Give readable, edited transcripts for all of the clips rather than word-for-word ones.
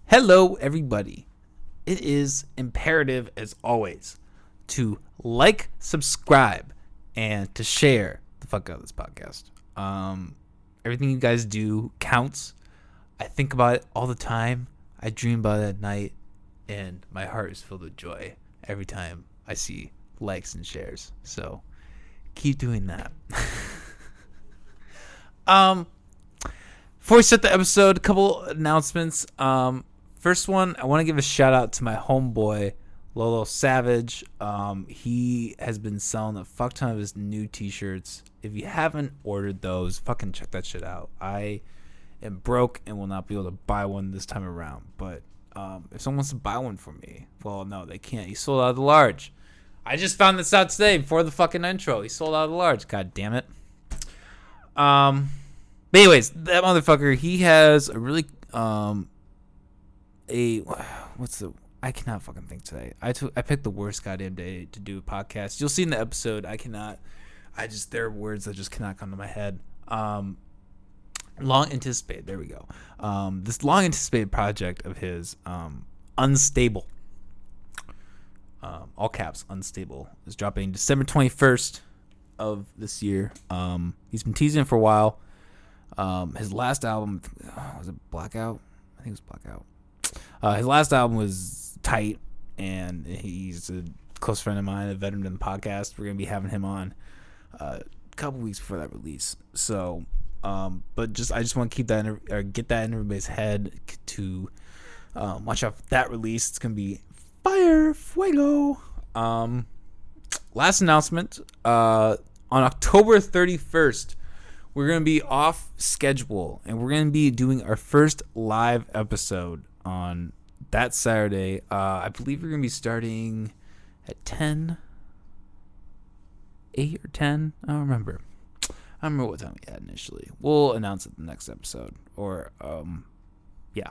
Hello, everybody. It is imperative, as always, to like, subscribe, and to share the fuck out of this podcast. Everything you guys do counts. I think about it all the time. I dream about it at night, and my heart is filled with joy every time I see likes and shares. So keep doing that. Before we start the episode, a couple announcements. First one, I want to give a shout out to my homeboy, Lolo Savage. He has been selling a fuck ton of his new t-shirts. If you haven't ordered those, fucking check that shit out. I am broke and will not be able to buy one this time around. But if someone wants to buy one for me, well, no, they can't. He sold out of the large. I just found this out today before the fucking intro. He sold out of the large. God damn it. But anyways, that motherfucker, he has a really I cannot fucking think today. I picked the worst goddamn day to do a podcast. You'll see in the episode. There are words that just cannot come to my head. Long anticipated. There we go. This long anticipated project of his, Unstable. All caps, Unstable, is dropping December 21st of this year. He's been teasing it for a while. His last album, was it Blackout? I think it was Blackout. His last album was tight, and he's a close friend of mine, a veteran in the podcast. We're going to be having him on a couple weeks before that release. So, but I just want to keep that get that in everybody's head to watch out for that release. It's going to be fire, fuego. Last announcement, on October 31st, we're going to be off schedule, and we're going to be doing our first live episode on that Saturday. I believe we're going to be starting at 8 or 10. I don't remember what time we had initially. We'll announce it in the next episode. Yeah.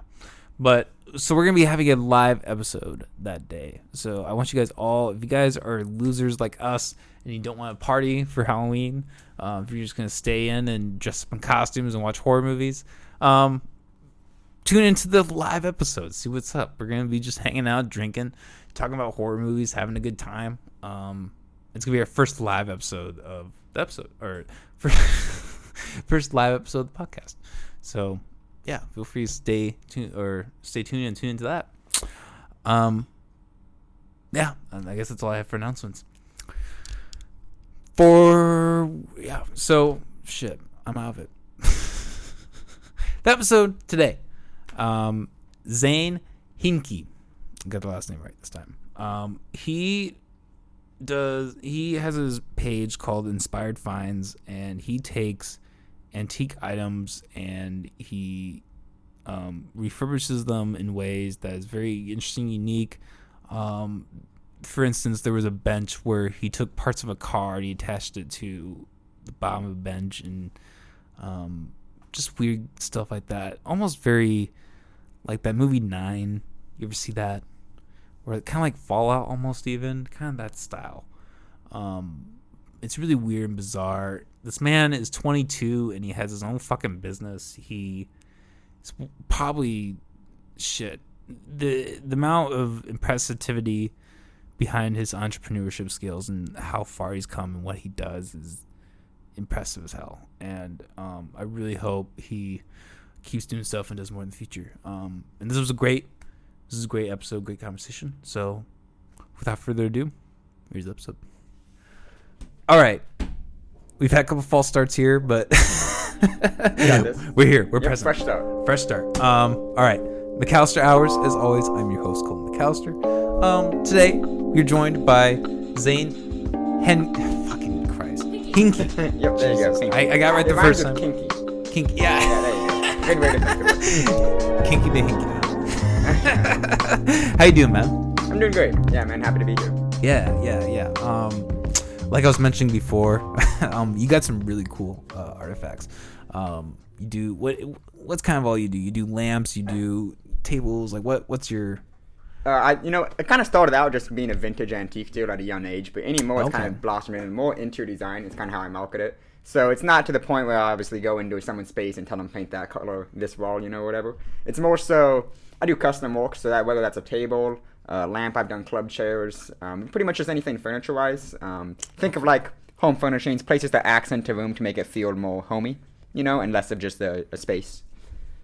But, so we're going to be having a live episode that day. So I want you guys all, if you guys are losers like us and you don't want to party for Halloween, if you're just going to stay in and dress up in costumes and watch horror movies, tune into the live episode. See what's up. We're going to be just hanging out, drinking, talking about horror movies, having a good time. It's going to be our first live episode of the episode, or first live episode of the podcast. So, yeah, feel free to stay tuned and tune into that. Yeah, and I guess that's all I have for announcements. So shit, I'm out of it. The episode today, Zane Hehnke, got the last name right this time. He has his page called Inspired Finds, and he takes antique items and he refurbishes them in ways that is very interesting, unique. For instance, there was a bench where he took parts of a car and he attached it to the bottom of the bench, and just weird stuff like that. Almost very like that movie 9. You ever see that? Or kind of like Fallout, almost even kind of that style. It's really weird and bizarre. This man is 22 and he has his own fucking business. He's probably shit. The amount of impressivity behind his entrepreneurship skills and how far he's come and what he does is impressive as hell. And I really hope he keeps doing stuff and does more in the future. And this is a great episode, great conversation. So without further ado, here's the episode. All right. We've had a couple false starts here, but we're here. We're present. Fresh start. All right. McAllister Hours, as always. I'm your host, Colton McAllister. Today, we're joined by Zane fucking Christ. Hehnke. Yep, there you go. I got right the first time. Kinky. Yeah. There you go. Good way to think about it. Kinky the Hehnke. How you doing, man? I'm doing great. Yeah, man. Happy to be here. Yeah. Like I was mentioning before, you got some really cool artifacts. You do what's kind of all you do? You do lamps, you do tables. Like what's your? I kind of started out just being a vintage antique dealer at a young age, but anymore it's kind of blossoming into more interior design. It's kind of how I market it. So it's not to the point where I obviously go into someone's space and tell them paint that color, this wall, whatever. It's more so I do custom work, so that whether that's a table, lamp, I've done club chairs, pretty much just anything furniture-wise. Think of like home furnishings, places that accent a room to make it feel more homey, and less of just a space.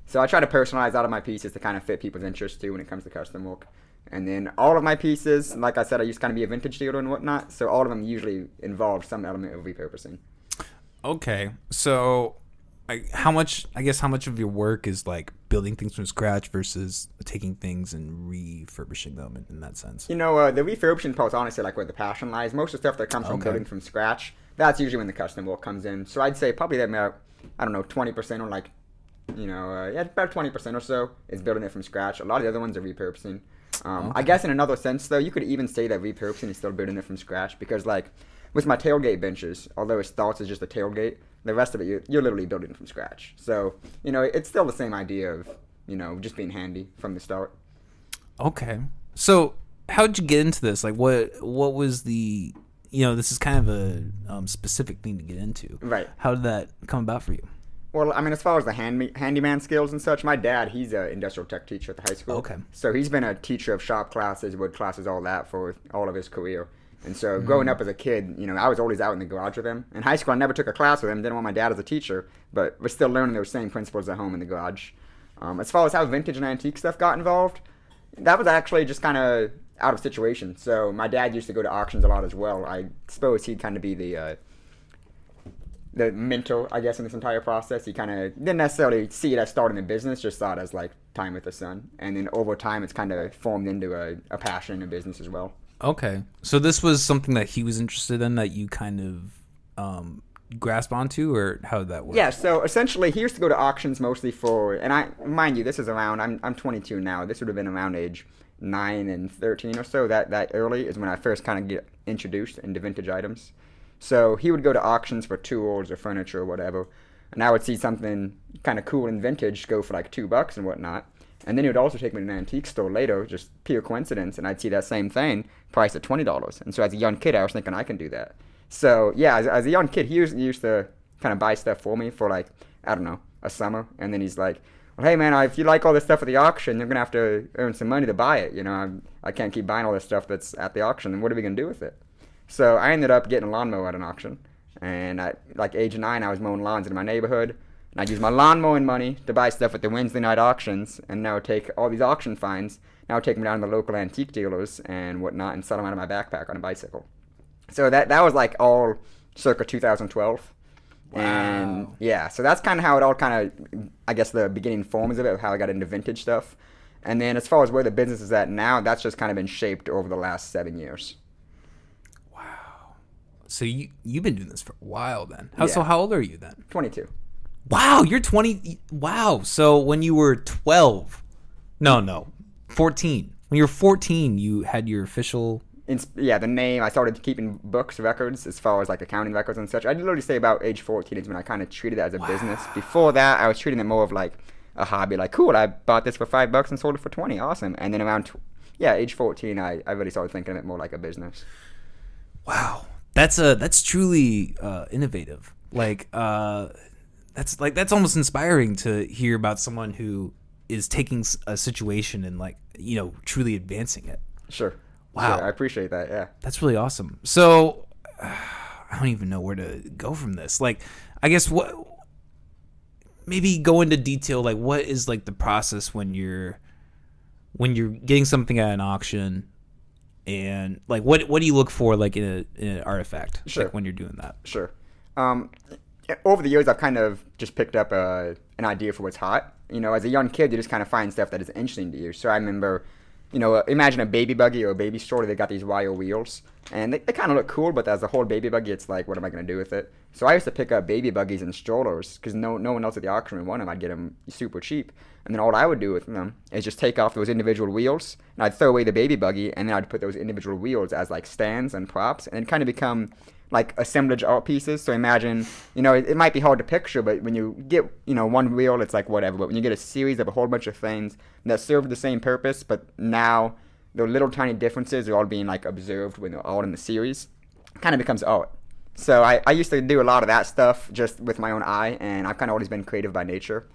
So I try to personalize out of my pieces to kind of fit people's interests too when it comes to custom work. And then all of my pieces, like I said, I used to kind of be a vintage dealer and whatnot, so all of them usually involve some element of repurposing. Okay, so how much of your work is like building things from scratch versus taking things and refurbishing them in that sense? The refurbishing part's honestly like where the passion lies. Most of the stuff that comes from building from scratch, that's usually when the custom work comes in. So I'd say probably about, 20% or like, about 20% or so is building it from scratch. A lot of the other ones are repurposing. I guess in another sense, though, you could even say that repurposing is still building it from scratch because, like, with my tailgate benches, although it starts as just a tailgate, the rest of it, you're literally building it from scratch. So, it's still the same idea of, just being handy from the start. Okay. So, how'd you get into this? Like, what was the, this is kind of a specific thing to get into. Right. How did that come about for you? Well, I mean, as far as the handyman skills and such, my dad, he's an industrial tech teacher at the high school. Okay. So he's been a teacher of shop classes, wood classes, all that for all of his career. And so growing up as a kid, I was always out in the garage with him. In high school, I never took a class with him, didn't want my dad as a teacher, but we're still learning those same principles at home in the garage. As far as how vintage and antique stuff got involved, that was actually just kind of out of situation. So my dad used to go to auctions a lot as well. I suppose he'd kind of be the mentor, I guess, in this entire process. He kind of didn't necessarily see it as starting a business, just saw it as like time with the son. And then over time, it's kind of formed into a passion in a business as well. Okay. So this was something that he was interested in that you kind of grasp onto, or how did that work? Yeah, so essentially he used to go to auctions mostly for, and mind you, this is around, I'm 22 now. This would have been around age 9 and 13 or so. That early is when I first kind of get introduced into vintage items. So he would go to auctions for tools or furniture or whatever, and I would see something kind of cool and vintage go for like $2 and whatnot. And then he would also take me to an antique store later, just pure coincidence, and I'd see that same thing priced at $20. And so as a young kid, I was thinking I can do that. So yeah, as a young kid, he used to kind of buy stuff for me for like, I don't know, a summer. And then he's like, well, hey man, if you like all this stuff at the auction, you're going to have to earn some money to buy it. I can't keep buying all this stuff that's at the auction, and what are we going to do with it? So I ended up getting a lawnmower at an auction, and at like age 9, I was mowing lawns in my neighborhood, and I'd use my lawn mowing money to buy stuff at the Wednesday night auctions, and now take all these auction finds, now take them down to the local antique dealers and whatnot, and sell them out of my backpack on a bicycle. So that was like all circa 2012. Wow. And yeah, so that's kind of how it all kind of, I guess the beginning forms of it, of how I got into vintage stuff. And then as far as where the business is at now, that's just kind of been shaped over the last 7 years. So you've been doing this for a while then. So how old are you then? 22. Wow, you're 20. Wow. So when you were 12, 14. When you were 14, you had your official... the name. I started keeping books, records, as far as like accounting records and such. I'd literally say about age 14 is when I kind of treated it as a business. Before that, I was treating it more of like a hobby. Like, cool, I bought this for $5 and sold it for 20. Awesome. And then around, age 14, I really started thinking of it more like a business. Wow. That's truly innovative. That's almost inspiring to hear about someone who is taking a situation and truly advancing it. Sure. Wow. Sure, I appreciate that. Yeah. That's really awesome. So I don't even know where to go from this. I guess maybe go into detail. What is the process when you're getting something at an auction? And what do you look for in an artifact? Sure. When you're doing that? Sure. Over the years, I've kind of just picked up an idea for what's hot. As a young kid, you just kind of find stuff that is interesting to you. So I remember, imagine a baby buggy or a baby stroller. They got these wire wheels, and they kind of look cool. But as a whole baby buggy, it's like, what am I going to do with it? So I used to pick up baby buggies and strollers because no one else at the auction would want them. I'd get them super cheap. And then all I would do with them is just take off those individual wheels, and I'd throw away the baby buggy, and then I'd put those individual wheels as stands and props, and it kind of become assemblage art pieces. So imagine, it might be hard to picture, but when you get, one wheel, it's whatever. But when you get a series of a whole bunch of things that serve the same purpose, but now the little tiny differences are all being observed when they're all in the series, it kind of becomes art. So I used to do a lot of that stuff just with my own eye, and I've kind of always been creative by nature.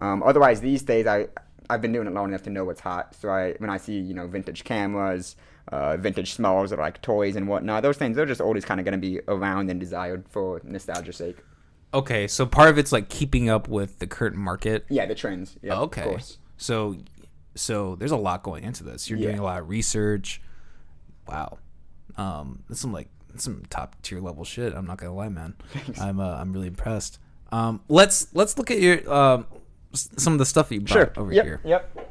Otherwise, these days, I I've been doing it long enough to know what's hot. So when I see, vintage cameras, vintage smalls that are like toys and whatnot, those things, they're just always kind of going to be around and desired for nostalgia's sake. Okay, so part of it's like keeping up with the current market. Yeah, the trends. Yeah, okay. Of course. So there's a lot going into this. You're doing a lot of research. Wow. That's some top tier level shit. I'm not gonna lie, man. Thanks. I'm really impressed. Let's look at your some of the stuff that you brought over here. Yep.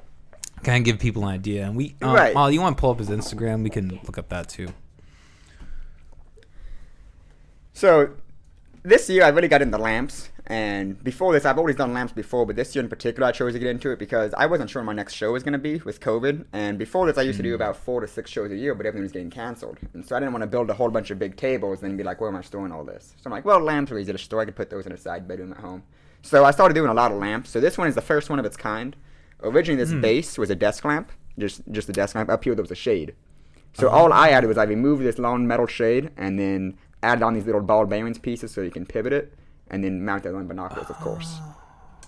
Kind of give people an idea. And we Right. Molly, you want to pull up his Instagram? We can look up that too. So this year I really got into lamps, and before this I've always done lamps before, but this year in particular I chose to get into it because I wasn't sure when my next show was going to be with COVID, and before this I used to do about 4 to 6 shows a year, but everything was getting canceled, and so I didn't want to build a whole bunch of big tables and then be like, where am I storing all this? So I'm like, well, lamps are easy to store. I could put those in a side bedroom at home. So I started doing a lot of lamps. So this one is the first one of its kind. Originally this base was a desk lamp, just a desk lamp. Up here there was a shade. So all I added was I removed this long metal shade and then added on these little ball bearings pieces so you can pivot it, and then mount it on binoculars, of course.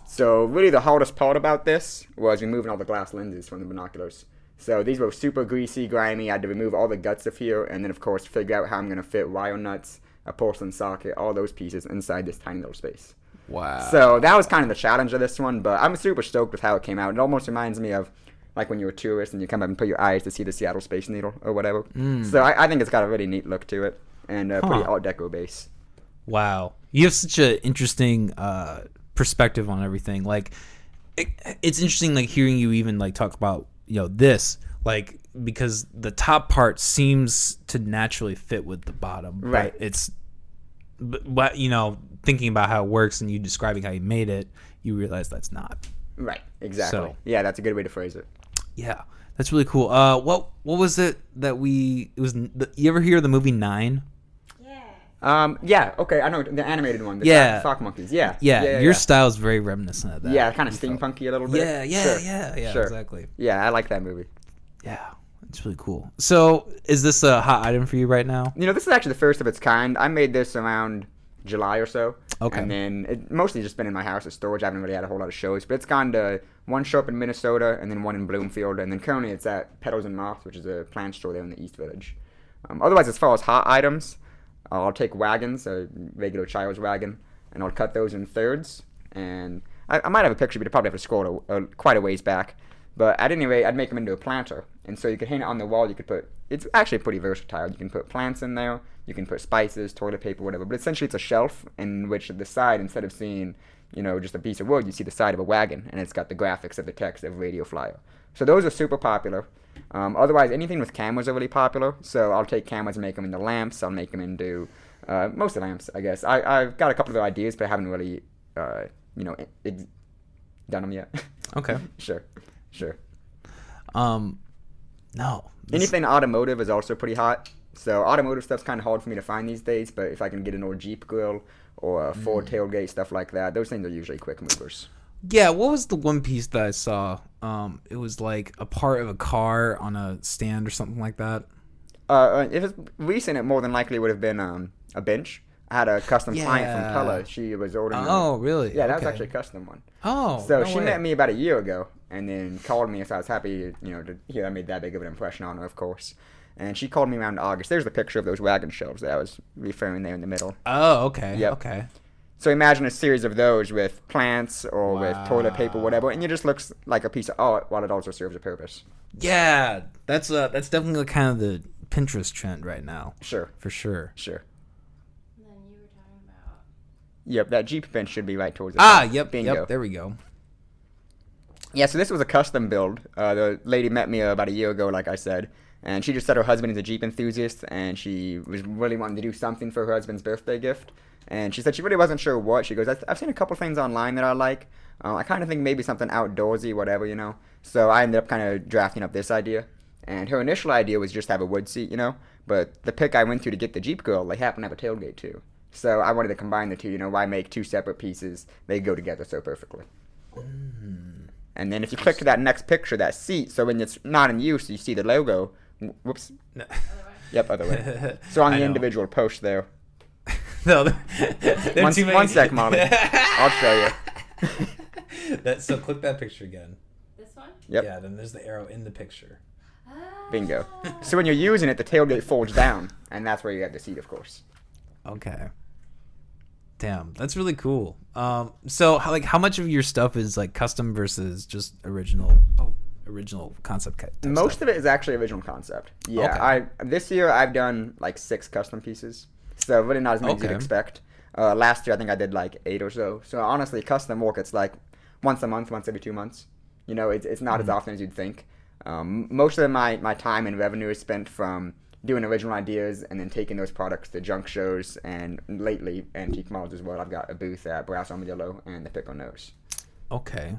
So really the hardest part about this was removing all the glass lenses from the binoculars. So these were super greasy, grimy. I had to remove all the guts of here, and then of course figure out how I'm going to fit wire nuts, a porcelain socket, all those pieces inside this tiny little space. Wow. So that was kind of the challenge of this one, but I'm super stoked with how it came out. It almost reminds me of like when you're a tourist and you come up and put your eyes to see the Seattle Space Needle or whatever. So I think it's got a really neat look to it, and a pretty Art Deco base. Wow. You have such an interesting perspective on everything. Like, it's interesting, like, hearing you even, like, talk about, this, like, because the top part seems to naturally fit with the bottom. Right. But thinking about how it works and you describing how you made it, you realize that's not. Right, exactly. So, yeah, that's a good way to phrase it. Yeah, that's really cool. What was it that you ever hear of the movie 9? Yeah, okay, I know the animated one. The sock monkeys. Yeah. Your style is very reminiscent of that. Yeah, kind of steampunky a little bit. Yeah, Sure. Exactly. Yeah, I like that movie. Yeah, it's really cool. So, is this a hot item for you right now? This is actually the first of its kind. I made this around July or so. Okay. And then it mostly just been in my house as storage. I haven't really had a whole lot of shows, but it's gone to one show up in Minnesota and then one in Bloomfield, and then currently it's at Petals and Moths, which is a plant store there in the East Village. Otherwise, as far as hot items, I'll take wagons, a regular child's wagon, and I'll cut those in thirds. And I might have a picture, but you probably have to scroll quite a ways back. But at any rate, I'd make them into a planter. And so you could hang it on the wall. You could put, it's actually pretty versatile. You can put plants in there. You can put spices, toilet paper, whatever. But essentially it's a shelf in which the side, instead of seeing, just a piece of wood, you see the side of a wagon. And it's got the graphics of the text of Radio Flyer. So those are super popular. Otherwise, anything with cameras are really popular. So I'll take cameras and make them into lamps. I'll make them into most of the lamps, I guess. I've got a couple of ideas, but I haven't really, done them yet. Okay. Sure. No. Anything automotive is also pretty hot. So automotive stuff's kind of hard for me to find these days, but if I can get an old Jeep grill or a Ford tailgate, stuff like that, those things are usually quick movers. Yeah, what was the one piece that I saw? It was like a part of a car on a stand or something like that. If it's recent, it more than likely would have been a bench. I had a custom client from Pella. She was ordering. Oh, really? Yeah, that was actually a custom one. Oh, so she met me about a year ago, and then called me. So I was happy, to hear I made that big of an impression on her, of course. And she called me around August. There's the picture of those wagon shelves that I was referring there in the middle. Oh, okay. Yep. Okay. So imagine a series of those with plants or with toilet paper, whatever, and it just looks like a piece of art while it also serves a purpose. Yeah, that's definitely kind of the Pinterest trend right now. Sure. For sure. Sure. And then you were talking about... Yep, that Jeep bench should be right towards the top. Yep, Bingo. Yep, there we go. Yeah, so this was a custom build. The lady met me about a year ago, like I said, and she just said her husband is a Jeep enthusiast, and she was really wanting to do something for her husband's birthday gift. And she said she really wasn't sure what. She goes, I've seen a couple things online that I like. I kind of think maybe something outdoorsy, whatever, So I ended up kind of drafting up this idea. And her initial idea was just have a wood seat, But the pick I went to get the Jeep girl, they happen to have a tailgate too. So I wanted to combine the two, why make two separate pieces? They go together so perfectly. And then if you click to that next picture, that seat, so when it's not in use, you see the logo. Whoops. Other way. Yep, other way. So on the individual post there. No, One sec, Molly. I'll show you. So click that picture again. This one? Yep. Yeah, then there's the arrow in the picture. Bingo. So when you're using it, the tailgate folds down, and that's where you have the seat, of course. Okay. Damn, that's really cool. So how much of your stuff is like custom versus just original concept type Most stuff? of it is actually original concept. Yeah, Okay. This year I've done like 6 custom pieces, so really not as many as you'd Okay. expect. Last year I think I did like 8 or so. So honestly, custom work, it's like once a month, once every 2 months. You know, it's not as often as you'd think. Most of my time and revenue is spent from doing original ideas and then taking those products to junk shows and lately antique malls as well. I've got a booth at Brass Armadillo and the Pickle Nose. Okay.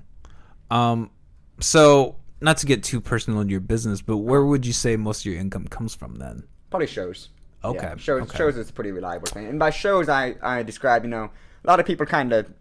So not to get too personal in your business, but where would you say most of your income comes from then? Probably shows. Okay. Yeah, shows Okay. shows is a pretty reliable thing. And by shows, I describe, you know, a lot of people kind of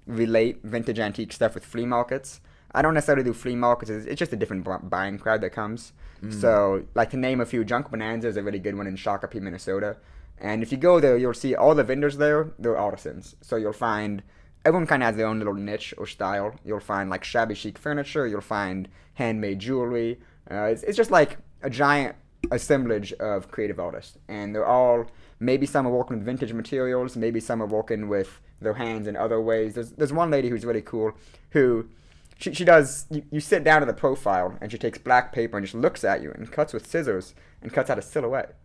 relate vintage antique stuff with flea markets. I don't necessarily do flea markets. It's just a different buying crowd that comes. So, like, to name a few, Junk Bonanza is a really good one in Shakopee, Minnesota. And if you go there, you'll see all the vendors there, they're artisans. So you'll find, everyone kind of has their own little niche or style. You'll find, like, shabby chic furniture. You'll find handmade jewelry. It's just like a giant assemblage of creative artists. And they're all, maybe some are working with vintage materials. Maybe some are working with their hands in other ways. There's one lady who's really cool who... She does, you sit down to the profile, and she takes black paper and just looks at you and cuts with scissors and cuts out a silhouette.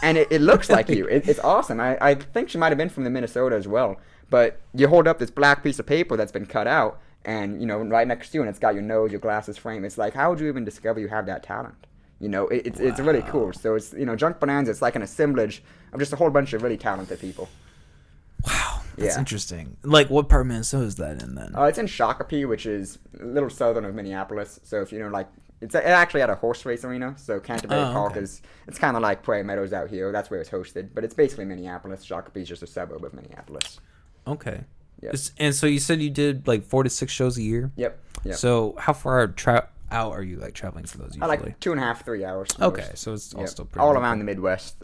And it looks like you. It's awesome. I think she might have been from the Minnesota as well. But you hold up this black piece of paper that's been cut out, and, you know, right next to you, and it's got your nose, your glasses frame. It's like, how would you even discover you have that talent? You know, it's really cool. So it's, you know, Junk Bonanza, it's like an assemblage of just a whole bunch of really talented people. Wow, that's Yeah. interesting. Like, what part of Minnesota is that in then? It's in Shakopee, which is a little southern of Minneapolis. So if you know, like, it's actually at a horse race arena. So Canterbury Park okay. it's kind of like Prairie Meadows out here. That's where it's hosted. But it's basically Minneapolis. Shakopee is just a suburb of Minneapolis. Okay. Yep. And so you said you did like 4 to 6 shows a year? Yep. So how far out are you like traveling for those usually? I like 2.5, 3 hours. Okay, most. so it's all Yep. still pretty all local. around the Midwest.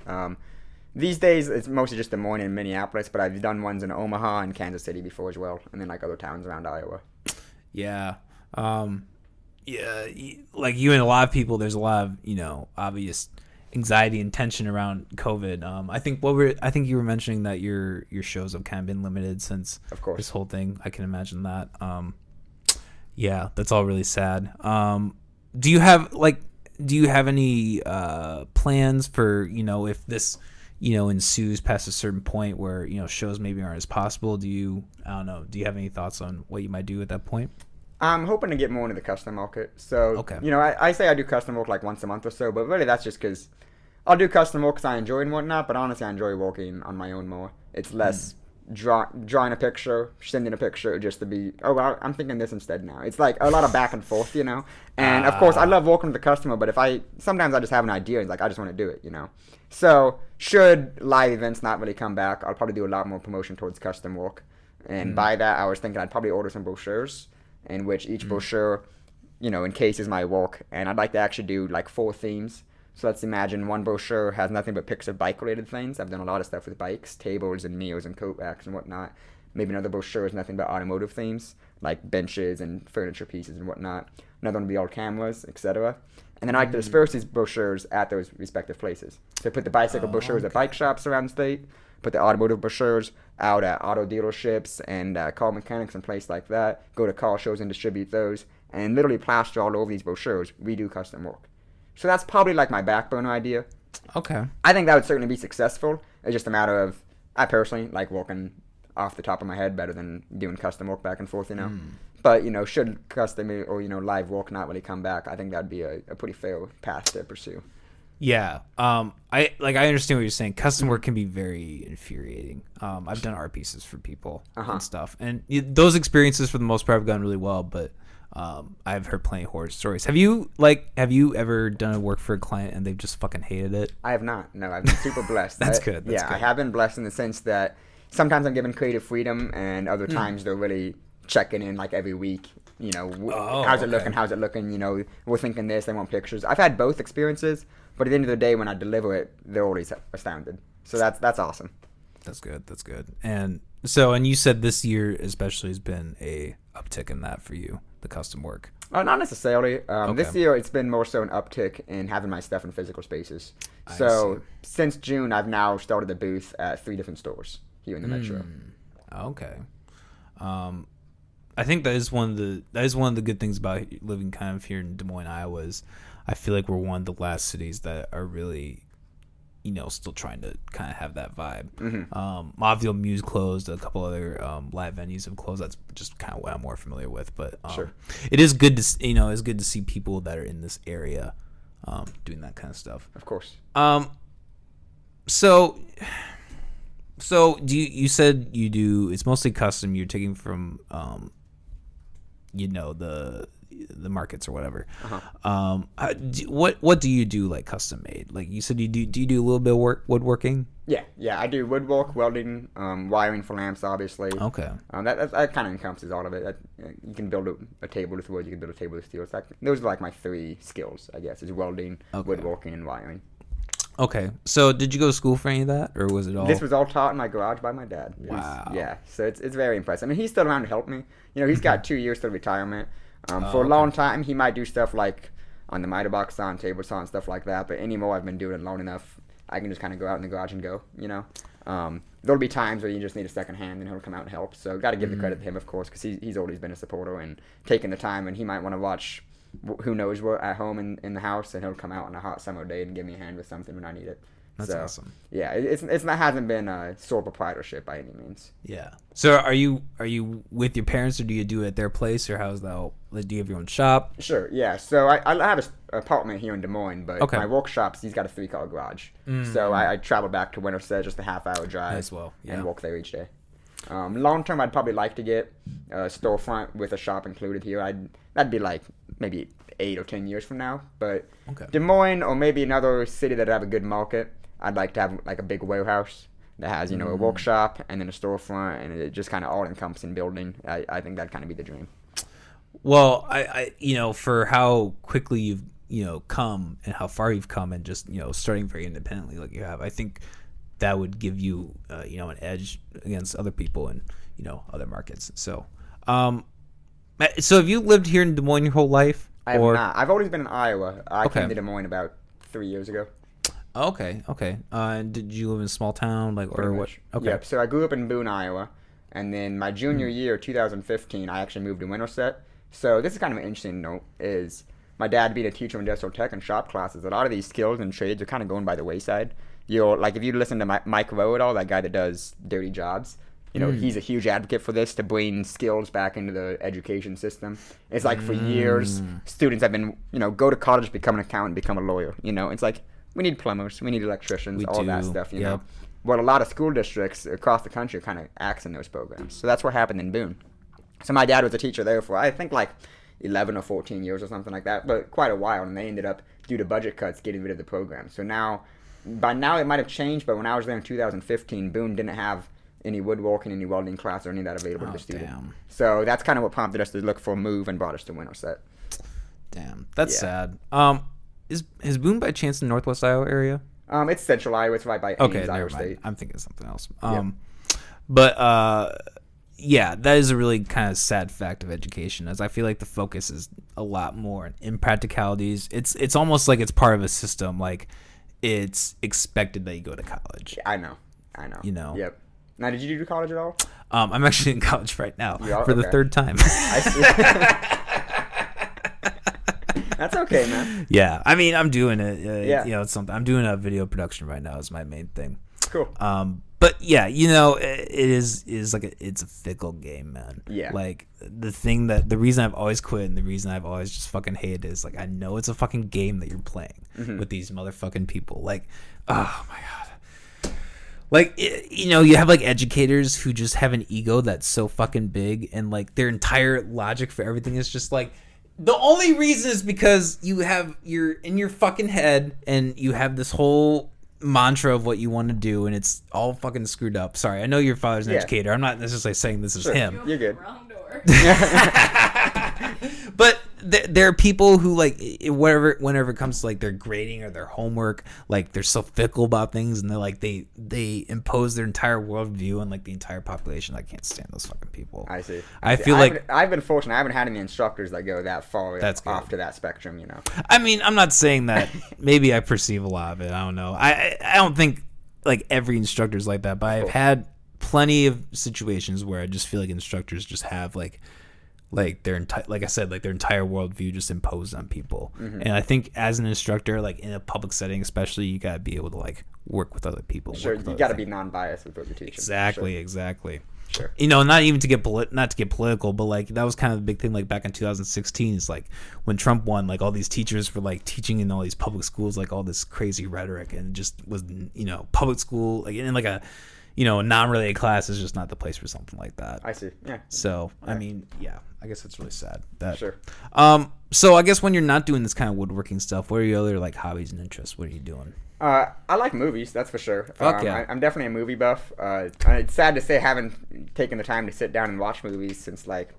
These days, it's mostly just Des Moines and Minneapolis, but I've done ones in Omaha and Kansas City before as well, and then like other towns around Iowa. Yeah. Like you and a lot of people, there's a lot of, you know, obvious anxiety and tension around COVID. I think you were mentioning that your shows have kind of been limited since Of course. this whole thing. I can imagine that. Yeah, that's all really sad. Do you have any plans for, you know, if this, you know, ensues past a certain point where, you know, shows maybe aren't as possible? Do you have any thoughts on what you might do at that point? I'm hoping to get more into the custom market. So, Okay. you know, I say I do custom work like once a month or so, but really that's just because I'll do custom work because I enjoy it and whatnot, but honestly I enjoy working on my own more. It's less drawing a picture, sending a picture just to be, oh, well, I'm thinking this instead now. It's like a lot of back and forth, you know? And of course I love working with the customer, but sometimes I just have an idea and like I just want to do it, you know? So, should live events not really come back, I'll probably do a lot more promotion towards custom work. And by that, I was thinking I'd probably order some brochures, in which each brochure, you know, encases my work. And I'd like to actually do like 4 themes. So let's imagine one brochure has nothing but pics of bike-related things. I've done a lot of stuff with bikes, tables and meals and coat racks and whatnot. Maybe another brochure is nothing but automotive themes, like benches and furniture pieces and whatnot. Another one would be all cameras, etc. And then I like to disperse these brochures at those respective places. So put the bicycle brochures at bike shops around the state, put the automotive brochures out at auto dealerships and car mechanics and places like that, go to car shows and distribute those, and literally plaster all over these brochures, we do custom work. So that's probably like my back burner idea. Okay. I think that would certainly be successful. It's just a matter of, I personally like working off the top of my head better than doing custom work back and forth, you know. But, you know, should custom or, you know, live work not really come back, I think that'd be a pretty fair path to pursue. Yeah. I understand what you're saying. Custom work can be very infuriating. I've done art pieces for people and stuff, and those experiences for the most part have gone really well, but I've heard plenty of horror stories. Have you ever done work for a client and they've just fucking hated it? I have not. No, I've been super blessed. That's good. That's good. good. I have been blessed in the sense that sometimes I'm given creative freedom, and other times they're really checking in like every week. You know, how's it looking? How's it looking? You know, we're thinking this. They want pictures. I've had both experiences, but at the end of the day, when I deliver it, they're always astounded. So that's awesome. That's good. That's good. And so, and you said this year especially has been a uptick in that for you. the custom work? Not necessarily. This Okay. year, it's been more so an uptick in having my stuff in physical spaces. I So see. since June, I've now started a booth at 3 different stores here in the metro. Okay. I think that is one of the good things about living kind of here in Des Moines, Iowa. Is I feel like we're one of the last cities that are really, still trying to kind of have that vibe. Mobville Muse closed. A couple other live venues have closed. That's just kind of what I'm more familiar with. But Sure. it is good to it's good to see people that are in this area doing that kind of stuff. Of course. So you said you do, it's mostly custom, you're taking from the markets or whatever. What do you do like custom made? Like you said, do you do a little bit of woodworking? Yeah, I do woodwork, welding, wiring for lamps, obviously. Okay. That kind of encompasses all of it. You can build a table with wood, you can build a table with steel. It's like, those are like my 3 skills, I guess, is welding, woodworking, and wiring. Okay. So did you go to school for any of that, or was it all? This was all taught in my garage by my dad. Wow. Yeah, so it's very impressive. I mean, he's still around to help me. He's got 2 years till retirement. For a long time, he might do stuff like on the miter box saw and table saw and stuff like that. But anymore, I've been doing it long enough. I can just kind of go out in the garage and go. There'll be times where you just need a second hand, and he'll come out and help. So got to give the credit to him, of course, because he's always been a supporter and taking the time. And he might want to watch who knows what at home in the house, and he'll come out on a hot summer day and give me a hand with something when I need it. That's awesome. Yeah, it hasn't been a sole proprietorship by any means. Yeah. So are you with your parents, or do you do it at their place, or how's that? Like, do you have your own shop? Sure, yeah. So I have an apartment here in Des Moines, but Okay. my workshop's, he's got a 3-car garage. So I travel back to Winterset, just a half-hour drive, As well, yeah. and work there each day. Long term, I'd probably like to get a storefront with a shop included here. That'd be like maybe 8 or 10 years from now. But Okay. Des Moines or maybe another city that have a good market, I'd like to have like a big warehouse that has a workshop and then a storefront, and it just kind of all encompassing building. I think that'd kind of be the dream. Well, I for how quickly you've come and how far you've come, and just starting very independently like you have, I think that would give you an edge against other people in other markets. So so have you lived here in Des Moines your whole life? I have not. I've always been in Iowa. I Okay. came to Des Moines about 3 years ago. Okay. And did you live in a small town or Pretty what? much. Okay. Yep. So I grew up in Boone, Iowa, and then my junior year, 2015, I actually moved to Winterset. So this is kind of an interesting note. Is my dad being a teacher of industrial tech and shop classes, a lot of these skills and trades are kind of going by the wayside. Like if you listen to Mike Rowe at all, that guy that does dirty jobs. He's a huge advocate for this to bring skills back into the education system. It's like for years, students have been, go to college, become an accountant, become a lawyer. It's like, we need plumbers, we need electricians, all that stuff, you know. Well, a lot of school districts across the country are kind of axing those programs. So that's what happened in Boone. So my dad was a teacher there for, I think, like 11 or 14 years or something like that, but quite a while. And they ended up, due to budget cuts, getting rid of the program. So by now it might have changed, but when I was there in 2015, Boone didn't have any woodworking, any welding class, or any of that available to the student. Damn. So that's kind of what prompted us to look for a move and brought us to Winterset. Damn. That's Yeah. sad. Is Boone by chance in Northwest Iowa area? It's central Iowa. It's right by Okay, Ames, never Iowa mind. State. I'm thinking of something else. Yeah. But yeah, that is a really kind of sad fact of education, as I feel like the focus is a lot more in impracticalities. It's almost like it's part of a system. Like it's expected that you go to college. I know. Yep. Now, did you do college at all? I'm actually in college right now You are? for the Okay. 3rd time. I see. That's okay, man. Yeah, I mean, I'm doing it. Yeah. It's something. I'm doing a video production right now. Is my main thing. Cool. But yeah, it is like it's a fickle game, man. Yeah. Like the reason I've always quit and the reason I've always just fucking hated it is like I know it's a fucking game that you're playing with these motherfucking people. Like, oh my god. Like, you have like educators who just have an ego that's so fucking big, and like their entire logic for everything is just like, the only reason is because you're in your fucking head and you have this whole mantra of what you want to do, and it's all fucking screwed up. Sorry, I know your father's an Yeah. educator. I'm not necessarily saying this is Sure. him. You're good. Wrong door. But there are people who like whenever it comes to like their grading or their homework, like they're so fickle about things, and they're like they impose their entire worldview on like the entire population. I can't stand those fucking people. I see. I feel like I've been fortunate. I haven't had any instructors that go that far off to that spectrum. You know. I mean, I'm not saying that. Maybe I perceive a lot of it. I don't know. I don't think like every instructor's like that, but I've had plenty of situations where I just feel like instructors just have like their entire, like I said, like their entire worldview just imposed on people. And I think as an instructor, like in a public setting especially, you gotta be able to like work with other people. Sure, you gotta be non-biased with what you're teaching. Exactly. Sure. You know, not even to get not to get political, but like that was kind of the big thing. Like back in 2016, it's like when Trump won, like all these teachers were like teaching in all these public schools, like all this crazy rhetoric, and it just was, you know, public school, like in like a, you know, a non-related class is just not the place for something like that. I see. Yeah. So I mean, yeah, I guess it's really sad. That. Sure. So I guess when you're not doing this kind of woodworking stuff, what are your other like hobbies and interests? What are you doing? I like movies, that's for sure. Fuck yeah. I'm definitely a movie buff. It's sad to say I haven't taken the time to sit down and watch movies since like,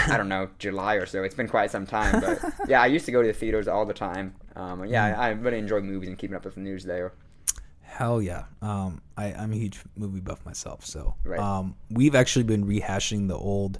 I don't know, July or so. It's been quite some time. But yeah, I used to go to the theaters all the time. I really enjoy movies and keeping up with the news there. Hell yeah. I'm a huge movie buff myself. So Right. We've actually been rehashing the old.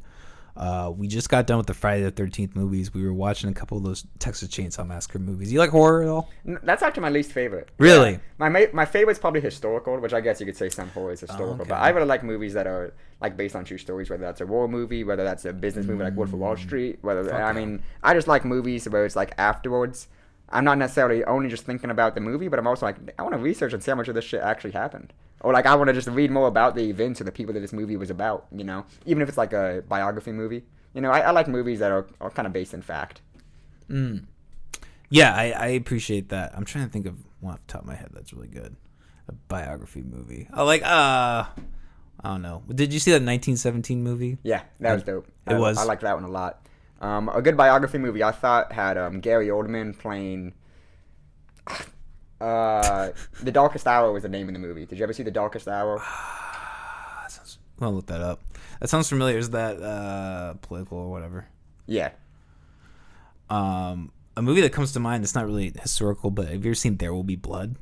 We just got done with the Friday the 13th movies. We were watching a couple of those Texas Chainsaw Massacre movies. You like horror at all? That's actually my least favorite. Really? Yeah. My favorite's probably historical, which I guess you could say some horror is historical. okay. But I really like movies that are like based on true stories, whether that's a war movie, whether that's a business movie like Wolf of Wall Street. I just like movies where it's like afterwards. I'm not necessarily only just thinking about the movie, but I'm also like, I want to research and see how much of this shit actually happened. Or like, I want to just read more about the events or the people that this movie was about, you know? Even if it's like a biography movie. You know, I like movies that are kind of based in fact. Yeah, I appreciate that. I'm trying to think of one off the top of my head that's really good. A biography movie. I don't know. Did you see that 1917 movie? Yeah, that was dope. It was. I liked that one a lot. A good biography movie I thought had Gary Oldman playing. The Darkest Hour was the name of the movie. Did you ever see The Darkest Hour? I'm gonna look that up. That sounds familiar. Is that political or whatever? Yeah. A movie that comes to mind that's not really historical, but have you ever seen There Will Be Blood?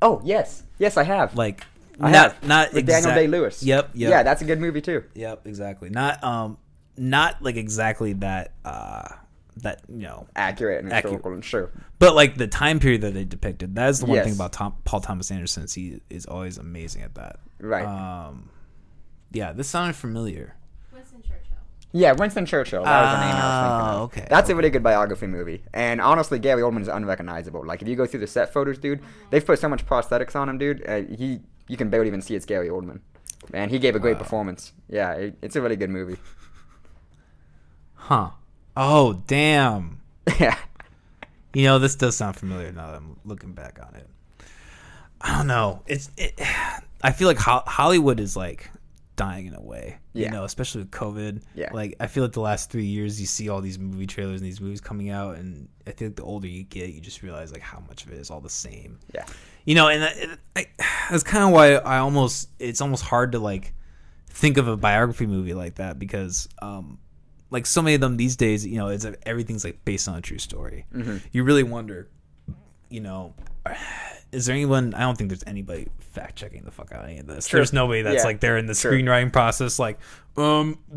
Oh yes, I have. Like I have. Not with Daniel Day-Lewis. Yep. Yeah, that's a good movie too. Yep, exactly. Not like exactly that that, you know, accurate and historical and sure. But like the time period that they depicted, that is the one Yes. thing about Paul Thomas Anderson is he is always amazing at that. Right. Yeah, this sounded familiar. Winston Churchill. Yeah, Winston Churchill. That was the name I was thinking of. Okay. That's a really good biography movie. And honestly, Gary Oldman is unrecognizable. Like, if you go through the set photos, dude, they've put so much prosthetics on him, dude. You can barely even see it's Gary Oldman. Man, he gave a great performance. Yeah, it's a really good movie. Huh. Oh, damn. Yeah. You know, this does sound familiar now that I'm looking back on it. I don't know. I feel like Hollywood is like dying in a way. Yeah. You know, especially with COVID. Yeah. Like, I feel like the last 3 years you see all these movie trailers and these movies coming out, and I think the older you get, you just realize like how much of it is all the same. Yeah. You know, and that's kind of why it's almost hard to like think of a biography movie like that, because like so many of them these days, you know, everything's like based on a true story. Mm-hmm. You really wonder, you know, is there anyone? I don't think there's anybody fact checking the fuck out of any of this. True. There's nobody that's Yeah. like there in the True. screenwriting process, like,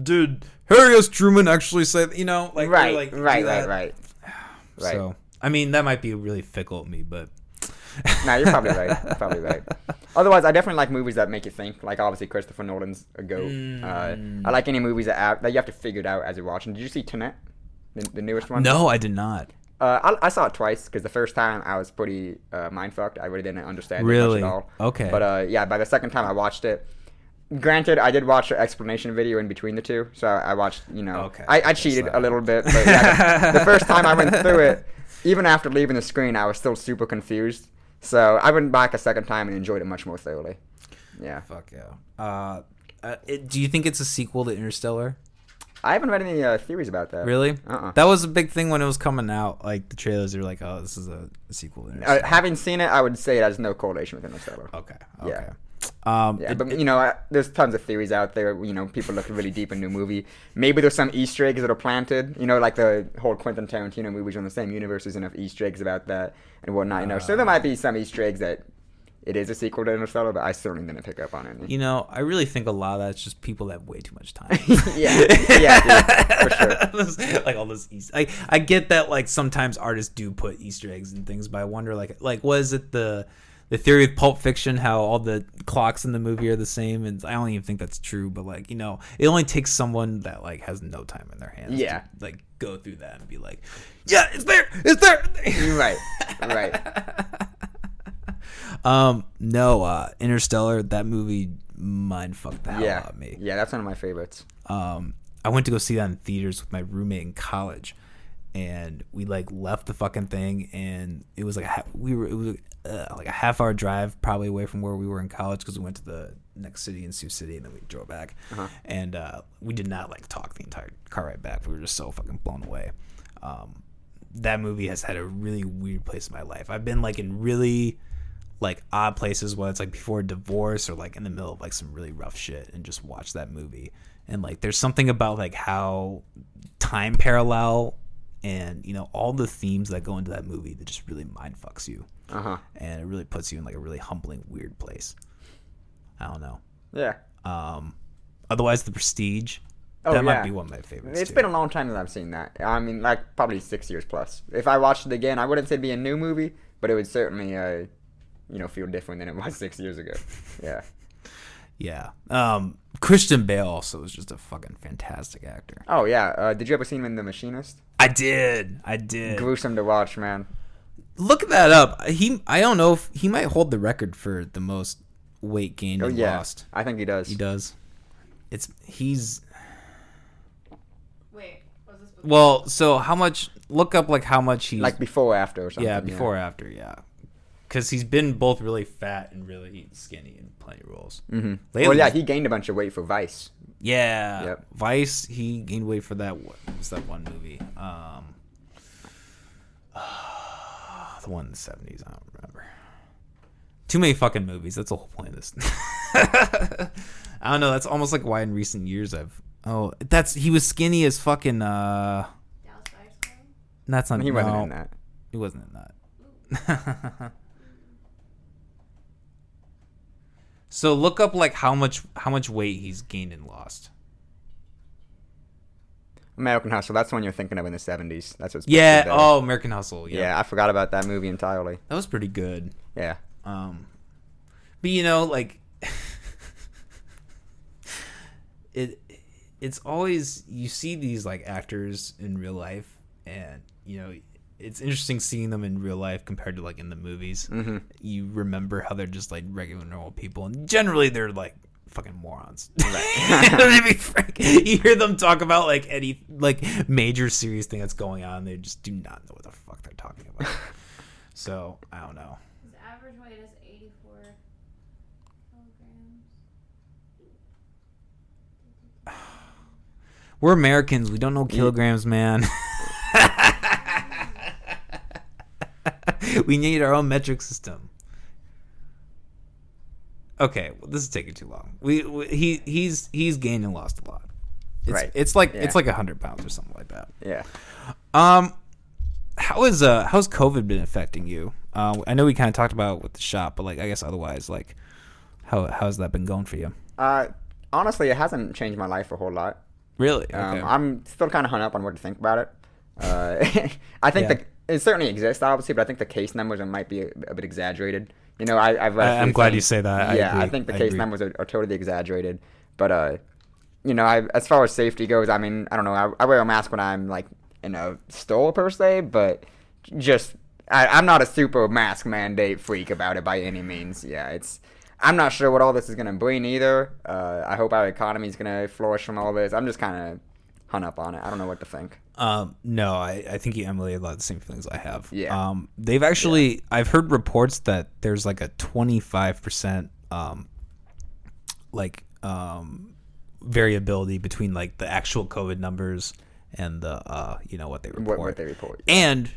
did Harry S. Truman actually say that? You know, like, Right, like, do right. that. So, I mean, that might be really fickle of me, but Nah, you're probably right. Otherwise, I definitely like movies that make you think. Like, obviously, Christopher Nolan's a GOAT. I like any movies that you have to figure it out as you're watching. Did you see Tenet? The newest one? no, I did not. I saw it twice because the first time I was pretty mind-fucked. I really didn't understand it Really? much at all. Okay. But, yeah, by the second time I watched it, granted, I did watch an explanation video in between the two. So I watched, you know, Okay. I cheated a little bit. But yeah, the first time I went through it, even after leaving the screen, I was still super confused. So I went back a second time and enjoyed it much more thoroughly. Yeah. Fuck yeah. Do you think it's a sequel to Interstellar? I haven't read any theories about that. Really? Uh-uh. That was a big thing when it was coming out. Like the trailers are like, oh, this is a sequel to Interstellar. Having seen it, I would say it has no correlation with Interstellar. Okay. Yeah. Yeah, but there's tons of theories out there. People look really deep into a movie. Maybe there's some Easter eggs that are planted. Like the whole Quentin Tarantino movies on the same universe. There's enough Easter eggs about that and whatnot. So there might be some Easter eggs that it is a sequel to Interstellar, but I certainly didn't pick up on it. I really think a lot of that's just people that have way too much time. yeah, dude, for sure. Like all those Easter. I get that. Like sometimes artists do put Easter eggs and things, but I wonder like was it the theory of Pulp Fiction, how all the clocks in the movie are the same, and I don't even think that's true. But it only takes someone that has no time in their hands. Yeah. To go through that and be like, yeah, it's there. Right. No, Interstellar, that movie mind fucked the hell out of me. Yeah, that's one of my favorites. I went to go see that in theaters with my roommate in college, and we left the fucking thing, and it was like a half-hour drive probably away from where we were in college, because we went to the next city in Sioux City, and then we drove back. And we did not talk the entire car ride back. We were just so fucking blown away. That movie has had a really weird place in my life. I've been in really odd places, where it's before divorce or in the middle of some really rough shit, and just watch that movie. And there's something about how time parallel and all the themes that go into that movie that just really mind fucks you. And it really puts you in a really humbling, weird place. I don't know. Yeah. Otherwise, The Prestige. That might be one of my favorites. It's been a long time since I've seen that. I mean, probably 6 years plus. If I watched it again, I wouldn't say it'd be a new movie, but it would certainly feel different than it was 6 years ago. Yeah. Yeah. Christian Bale also was just a fucking fantastic actor. Oh, yeah. Did you ever see him in The Machinist? I did. Gruesome to watch, man. Look that up. I don't know if he might hold the record for the most weight gained and lost. I think he does. He does. He's... Wait, was this before? Well, so how much... Look up how much he's... before or after or something. Yeah, before or after, yeah. Because he's been both really fat and really skinny in plenty of roles. Mm-hmm. Well, yeah, he gained a bunch of weight for Vice. Yeah. Yep. Vice, he gained weight for that. What was that one movie? The one in the 70s. I don't remember. Too many fucking movies. That's the whole point of this. I don't know. That's almost why in recent years he was skinny as fucking. Dallas Buyers Club? That's not. He wasn't in that. He wasn't in that. So look up how much weight he's gained and lost. American Hustle. That's the one you're thinking of in the 70s. That's what's American Hustle. Yeah, I forgot about that movie entirely. That was pretty good. Yeah. But it's always, you see these actors in real life, and it's interesting seeing them in real life compared to in the movies. Mm-hmm. You remember how they're just regular normal people, and generally they're fucking morons. Right. To be frank, you hear them talk about any major serious thing that's going on, they just do not know what the fuck they're talking about. So I don't know. His average weight is 84 kilograms. We're Americans. We don't know kilograms, man. We need our own metric system. Okay, well, this is taking too long. He's gained and lost a lot. Right. It's 100 pounds or something like that. Yeah. How's COVID been affecting you? I know we kind of talked about it with the shop, but I guess otherwise, how's that been going for you? Honestly, it hasn't changed my life a whole lot. Really? Okay. I'm still kind of hung up on what to think about it. I think it certainly exists, obviously, but I think the case numbers might be a bit exaggerated. I've read. I'm glad you say that. I think the case numbers are totally exaggerated. But as far as safety goes, I mean, I don't know. I wear a mask when I'm in a store per se, but I'm not a super mask mandate freak about it by any means. Yeah, I'm not sure what all this is gonna bring either. I hope our economy is gonna flourish from all this. I'm just kind of hung up on it. I don't know what to think. No, I think you emulate a lot of the same feelings I have. Yeah. They've actually, I've heard reports that there's a 25% variability between the actual COVID numbers and the what they report. What they report. And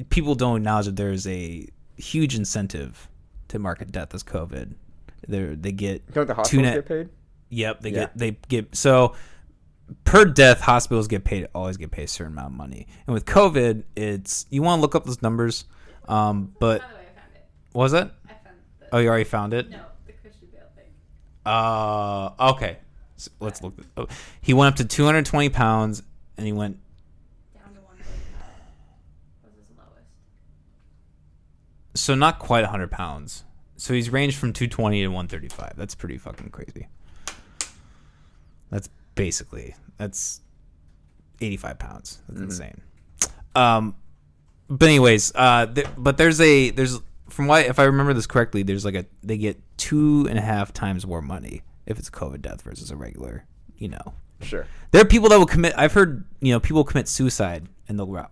people don't acknowledge that there's a huge incentive to market death as COVID, They get Don't the two hospitals net. get paid? Yep, Yeah. they get so per death. Hospitals always get paid a certain amount of money, and with COVID, it's you want to look up those numbers, but By the way, I found it. was it? I found the. Oh, you already found it. No, the Christian Bale thing. Okay. So let's look. Oh, he went up to 220 pounds, and he went. Down to 145. Was his lowest. So not quite 100 pounds. So he's ranged from 220 to 135. That's pretty fucking crazy. That's 85 pounds. That's insane. But anyways, but there's from what if I remember this correctly, they get 2.5 times more money if it's a COVID death versus a regular. Sure. There are people that will commit. I've heard people commit suicide and they'll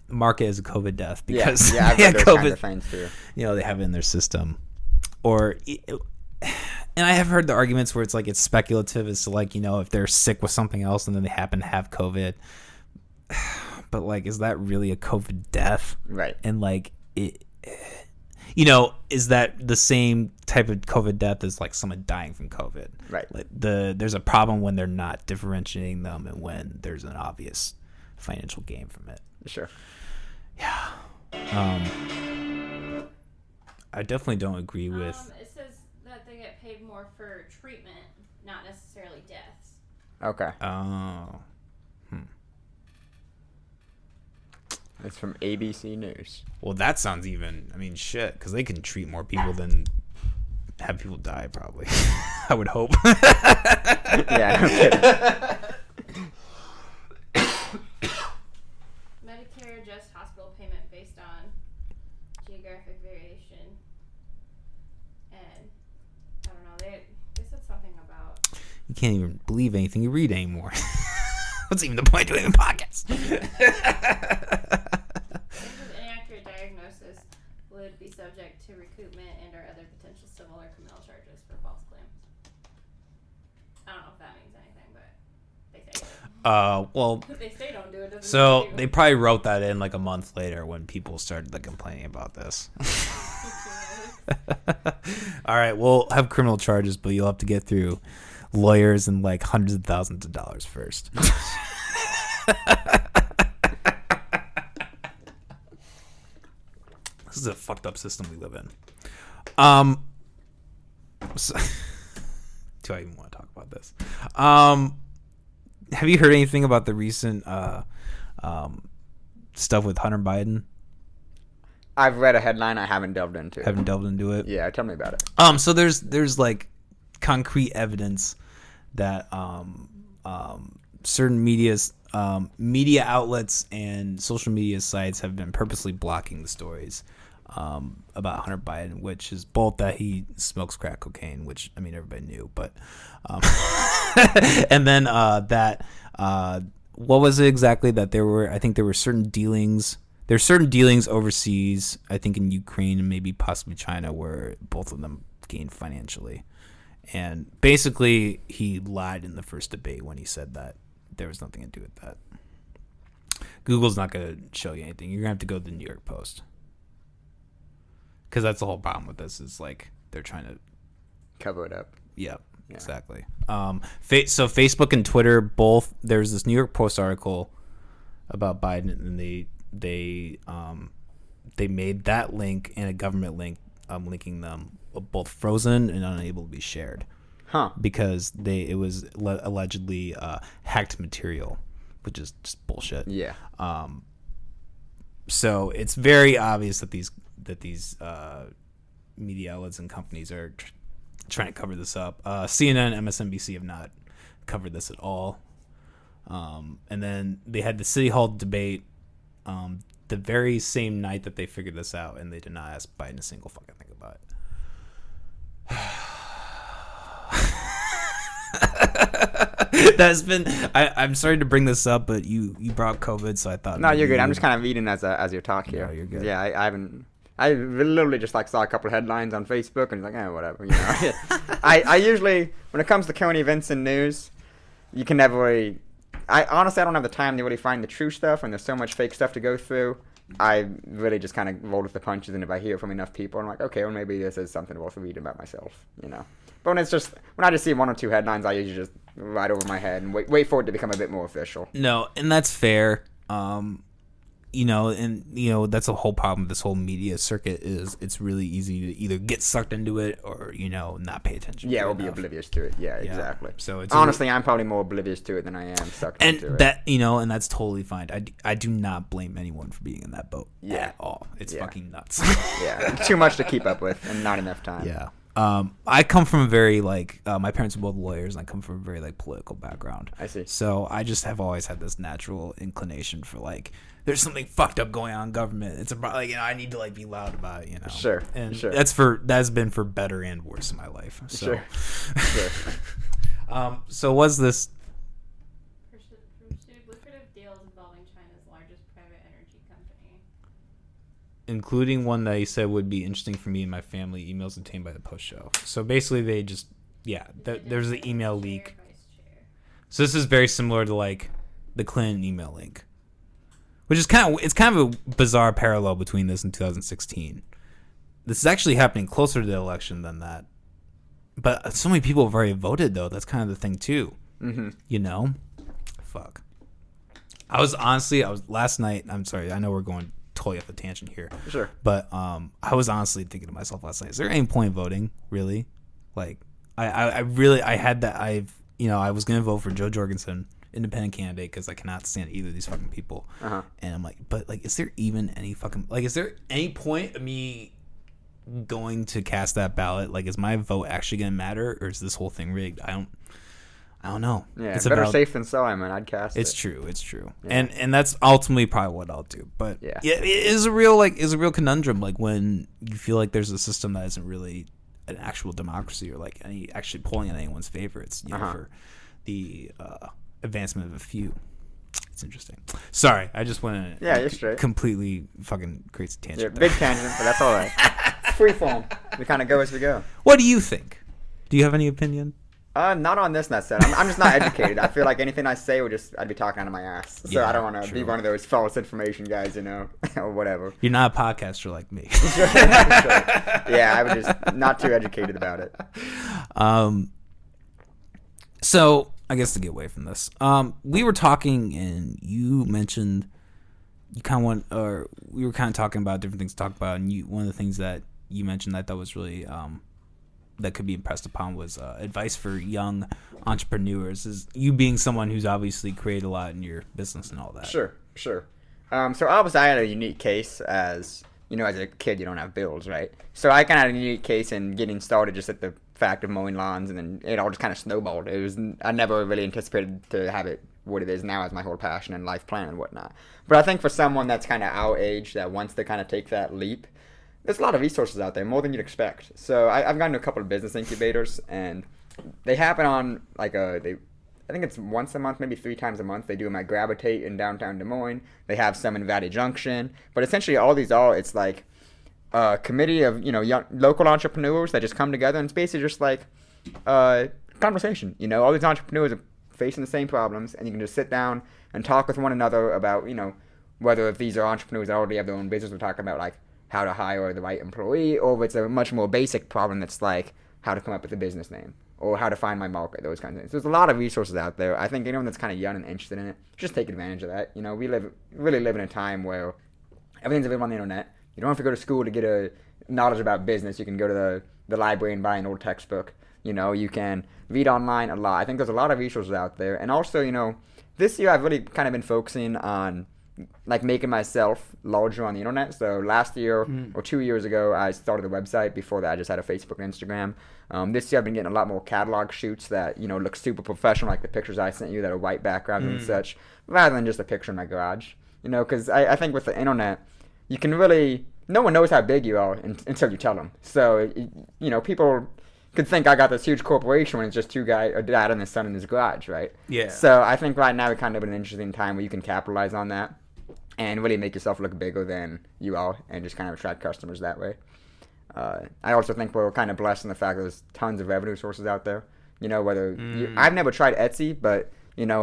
mark it as a COVID death because I've they had heard those COVID. kind of things too. They have it in their system, and I have heard the arguments where it's speculative as to if they're sick with something else and then they happen to have COVID. But is that really a COVID death? Right. And is that the same type of COVID death as someone dying from COVID? Right. There's a problem when they're not differentiating them and when there's an obvious financial gain from it. Sure. Yeah. I definitely don't agree with. It says that they get paid more for treatment, not necessarily deaths. Okay. Oh. It's from ABC News. Well, that sounds even. I mean, shit, because they can treat more people than have people die, probably. I would hope. Yeah, no kidding. Medicare adjusts hospital payment based on geographic variation. And I don't know, they said something about You can't even believe anything you read anymore. What's even the point of doing a podcast? things with inaccurate diagnosis would be subject to recoupment and or other potential civil or criminal charges for false claims. I don't know if that means anything, but they say it. Well, If they say don't do it, doesn't so mean they probably wrote that in a month later when people started complaining about this. All right, we'll have criminal charges, but you'll have to get through lawyers and hundreds of thousands of dollars first. This is a fucked up system we live in. So, do I even want to talk about this? Have you heard anything about the recent stuff with Hunter Biden? I've read a headline I haven't delved into. Haven't delved into it. Yeah, tell me about it. So there's concrete evidence that certain media outlets and social media sites have been purposely blocking the stories about Hunter Biden, which is both that he smokes crack cocaine, which everybody knew, but and then that what was it exactly that there were certain dealings. There's certain dealings overseas, I think in Ukraine and maybe possibly China, where both of them gained financially. And basically, he lied in the first debate when he said that there was nothing to do with that. Google's not going to show you anything. You're going to have to go to the New York Post. Because that's the whole problem with this is they're trying to Cover it up. Yeah. Exactly. So Facebook and Twitter both. There's this New York Post article about Biden, and they made that link and a government link linking them both frozen and unable to be shared. Huh. Because it was allegedly hacked material, which is just bullshit. Yeah. So it's very obvious that these media outlets and companies are trying to cover this up. CNN, MSNBC have not covered this at all. And then they had the City Hall debate the very same night that they figured this out, and they did not ask Biden a single fucking thing about it. That's been. I'm sorry to bring this up, but you brought COVID, so I thought. No, you're good. I'm just kind of reading as you talk here. No, you're good. Yeah, I haven't. I literally just saw a couple of headlines on Facebook and whatever. I usually, when it comes to current events and news, you can never really. I honestly don't have the time to really find the true stuff, and there's so much fake stuff to go through I really just kind of roll with the punches, and if I hear from enough people, I'm like, okay, well, maybe this is something worth reading about myself, you know. But when I just see one or two headlines, I usually just write over my head and wait for it to become a bit more official. No, and that's fair. You know, and that's a whole problem with this whole media circuit is it's really easy to either get sucked into it or not pay attention. Yeah, or enough. be oblivious to it. Yeah, exactly. So it's honestly, I'm probably more oblivious to it than I am sucked into it. And that and that's totally fine. I do not blame anyone for being in that boat at all. It's fucking nuts. Yeah, too much to keep up with and not enough time. Yeah. I come from a very my parents are both lawyers, and I come from a very political background. I see. So I just have always had this natural inclination for there's something fucked up going on in government. It's about I need to be loud about it. Sure. And sure. that's been for better and worse in my life. So. Sure. So was this Pursued lucrative deals involving China's largest private energy company. including one that he said would be interesting for me and my family, emails obtained by the Post show. So basically they just there's the email leak. So this is very similar to the Clinton email leak, which is kind of a bizarre parallel between this and 2016. This is actually happening closer to the election than that, but so many people have already voted though. That's kind of the thing too. Mm-hmm. Fuck. I was last night. I'm sorry. I know we're going totally off the tangent here. Sure. But I was honestly thinking to myself last night: is there any point voting really? I had that. I was gonna vote for Joe Jorgensen, independent candidate, because I cannot stand either of these fucking people. Uh-huh. And I'm but is there even any fucking is there any point of me going to cast that ballot? Is my vote actually gonna matter, or is this whole thing rigged? I don't know. Yeah, it's better safe than sorry, man. I'd cast It's it. true. It's true. Yeah. And that's ultimately probably what I'll do. But it is a real conundrum. When you feel like there's a system that isn't really an actual democracy or any actually polling in anyone's favor. It's for the advancement of a few. It's interesting. Sorry, I just went you're straight. Completely fucking crazy tangent. Yeah, big tangent, but that's all right. Free form. We kind of go as we go. What do you think? Do you have any opinion? Not on this, that said. I'm just not educated. I feel like anything I say I'd be talking out of my ass. So I don't want to be one of those false information guys, or whatever. You're not a podcaster like me. Sure. Yeah, I was just not too educated about it. So I guess to get away from this, we were talking and you mentioned we were kind of talking about different things to talk about, and one of the things that you mentioned that I thought was really that could be impressed upon was advice for young entrepreneurs. Is you being someone who's obviously created a lot in your business and all that. Sure. So obviously I had a unique case as a kid you don't have bills, right? So I kind of had a unique case in getting started just at the fact of mowing lawns, and then it all just kind of snowballed. I never really anticipated to have it what it is now as my whole passion and life plan and whatnot. But I think for someone that's kind of our age that wants to kind of take that leap, there's a lot of resources out there, more than you'd expect. So I've gone to a couple of business incubators, and they happen on I think it's once a month, maybe 3 times a month. They do them at Gravitate in downtown Des Moines. They have some in Valley Junction. But essentially it's like a committee of, young, local entrepreneurs that just come together, and it's basically just conversation. All these entrepreneurs are facing the same problems, and you can just sit down and talk with one another about, whether if these are entrepreneurs that already have their own business, we're talking about how to hire the right employee, or if it's a much more basic problem that's how to come up with a business name, or how to find my market, those kinds of things. There's a lot of resources out there. I think anyone that's kind of young and interested in it, just take advantage of that. We really live in a time where everything's available on the internet. You don't have to go to school to get a knowledge about business. You can go to the library and buy an old textbook. You can read online a lot. I think there's a lot of resources out there. And also, this year I've really kind of been focusing on making myself larger on the internet. So last year or 2 years ago, I started a website. Before that, I just had a Facebook and Instagram. This year, I've been getting a lot more catalog shoots that, look super professional, like the pictures I sent you that are white backgrounds and such, rather than just a picture in my garage. Because I think with the internet, you can really, no one knows how big you are until you tell them. So, people could think I got this huge corporation when it's just a dad and his son in his garage, right? Yeah. So I think right now we kind of an interesting time where you can capitalize on that and really make yourself look bigger than you are, and just kind of attract customers that way. I also think we're kind of blessed in the fact that there's tons of revenue sources out there. I've never tried Etsy, but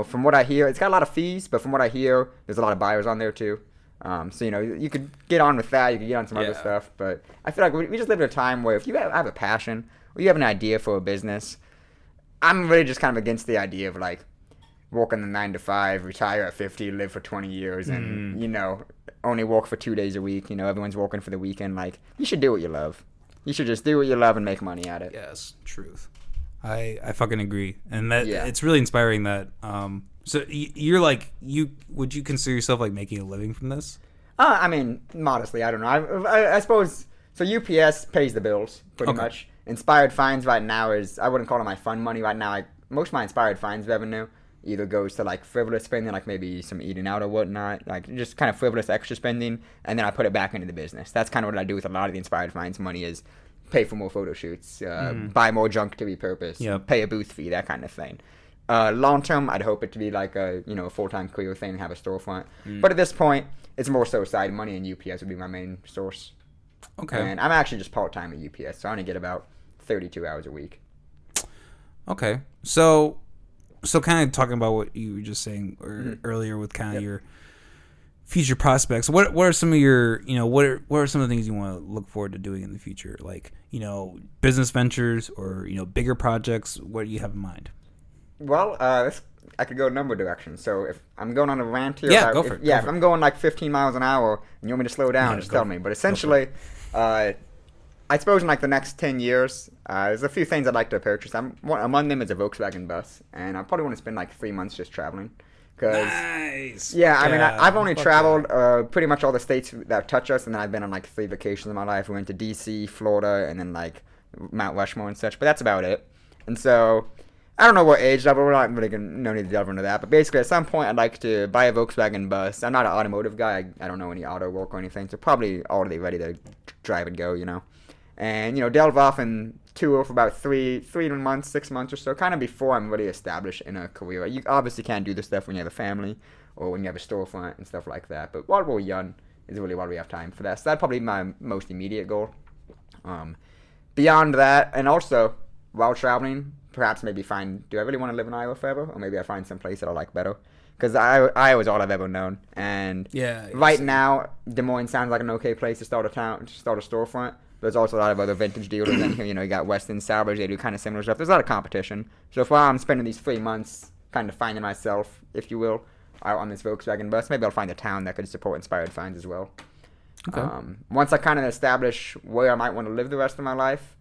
from what I hear, it's got a lot of fees. But from what I hear, there's a lot of buyers on there too. So, you could get on with that. You could get on some other Yeah. stuff. But I feel like we just live in a time where if you have a passion or you have an idea for a business, I'm really just kind of against the idea of, like, working the 9 to 5, retire at 50, live for 20 years, and, only work for 2 days a week. Everyone's working for the weekend. Like, you should do what you love. You should just do what you love and make money at it. Yes, truth. I fucking agree, and that Yeah. it's really inspiring. That so you're like would you consider yourself like making a living from this? I mean, modestly, I don't know. I suppose so. UPS pays the bills pretty Okay. much. Inspired Finds right now is, I wouldn't call it my fun money right now. Most of my Inspired Finds revenue either goes to like frivolous spending, like maybe some eating out or whatnot, like just kind of frivolous extra spending, and then I put it back into the business. That's kind of what I do with a lot of the Inspired Finds money is pay for more photo shoots, buy more junk to repurpose, Yep. pay a booth fee, that kind of thing. Long term, I'd hope it to be like a full-time career thing and have a storefront. But at this point, it's more so side money, and UPS would be my main source. Okay. And I'm actually just part-time at UPS, so I only get about 32 hours a week. Okay. So kind of talking about what you were just saying earlier with kind of your future prospects. What are some of your, what are some of the things you want to look forward to doing in the future? Like, business ventures or, bigger projects. What do you have in mind? Well, I could go a number of directions. So if I'm going on a rant here, Yeah, go for it. If I'm going like 15 miles an hour and you want me to slow down, just tell me. But essentially, I suppose in like the next 10 years, there's a few things I'd like to purchase. Among them is a Volkswagen bus, and I probably want to spend like 3 months just traveling. Nice. Yeah, I mean, I've only traveled pretty much all the states that touch us, and then I've been on like 3 vacations in my life. We went to D.C., Florida, and then like Mount Rushmore and such, but that's about it. And so I don't know what age level, we're not really no need to delve into that, but basically at some point I'd like to buy a Volkswagen bus. I'm not an automotive guy. I don't know any auto work or anything, so probably already ready to drive and go, And, delve off and tour for about 3 months, 6 months or so, kind of before I'm really established in a career. You obviously can't do this stuff when you have a family or when you have a storefront and stuff like that. But while we're young is really while we have time for that. So that'd probably be my most immediate goal. Beyond that, and also while traveling, perhaps maybe do I really want to live in Iowa forever? Or maybe I find some place that I like better. Because Iowa's all I've ever known. And right now, Des Moines sounds like an okay place to start a storefront. There's also a lot of other vintage dealers in here. You got Weston Salvage. They do kind of similar stuff. There's a lot of competition. So if I'm spending these 3 months kind of finding myself, if you will, out on this Volkswagen bus, maybe I'll find a town that could support Inspired Finds as well. Okay. Once I kind of establish where I might want to live the rest of my life,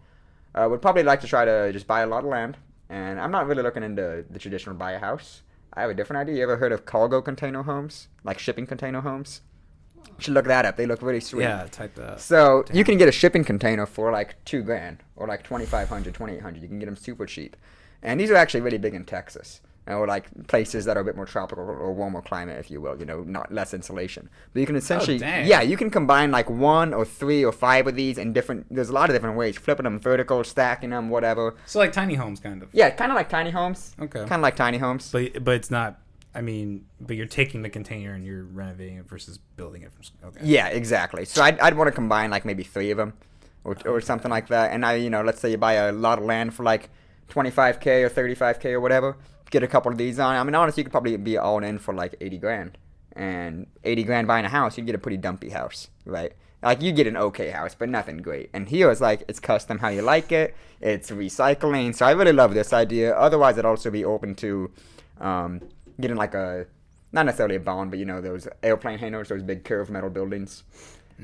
I would probably like to try to just buy a lot of land. And I'm not really looking into the traditional buy a house. I have a different idea. You ever heard of cargo container homes? Like shipping container homes? You should look that up. They look really sweet. Yeah, type that. So you can get a shipping container for like $2,000 or like $2,500, $2,800. You can get them super cheap, and these are actually really big in Texas or like places that are a bit more tropical or warmer climate, if you will. Not less insulation. But you can essentially, you can combine like 1 or 3 or 5 of these in different. There's a lot of different ways. Flipping them vertical, stacking them, whatever. So like tiny homes, kind of. Yeah, kind of like tiny homes. Okay. Kind of like tiny homes. But it's not. I mean, but you're taking the container and you're renovating it versus building it from. Okay. Yeah, exactly. So I'd want to combine like maybe 3 of them, or something like that. And let's say you buy a lot of land for like $25K or $35K or whatever. Get a couple of these on. I mean, honestly, you could probably be all in for like $80,000. And $80,000 buying a house, you'd get a pretty dumpy house, right? Like you get an okay house, but nothing great. And here it's like it's custom how you like it. It's recycling. So I really love this idea. Otherwise, I'd also be open to getting like not necessarily a barn, but those airplane hangars, those big curved metal buildings.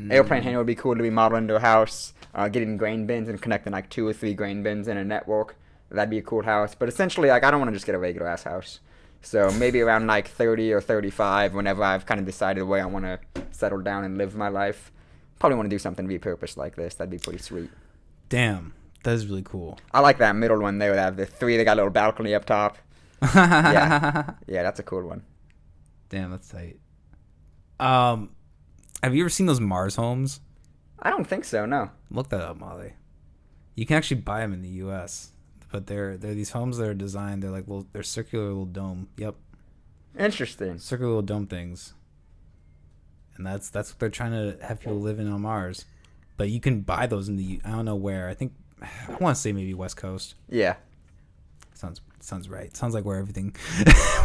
Airplane hangar would be cool to be modeled into a house. Getting grain bins and connecting like 2 or 3 grain bins in a network. That'd be a cool house. But essentially, like I don't want to just get a regular ass house. So maybe around like 30 or 35, whenever I've kind of decided the way I want to settle down and live my life, probably want to do something repurposed like this. That'd be pretty sweet. Damn, that is really cool. I like that middle one there. That the 3, they got a little balcony up top. Yeah, that's a cool one. Damn, that's tight. Have you ever seen those Mars homes? I don't think so. No. Look that up, Molly. You can actually buy them in the U.S., but they're these homes that are designed. They're like they're circular little dome. Yep. Interesting. Circular little dome things. And that's what they're trying to have people live in on Mars. But you can buy those I don't know where. I want to say maybe West Coast. Yeah. Sounds Sounds right. Sounds like where everything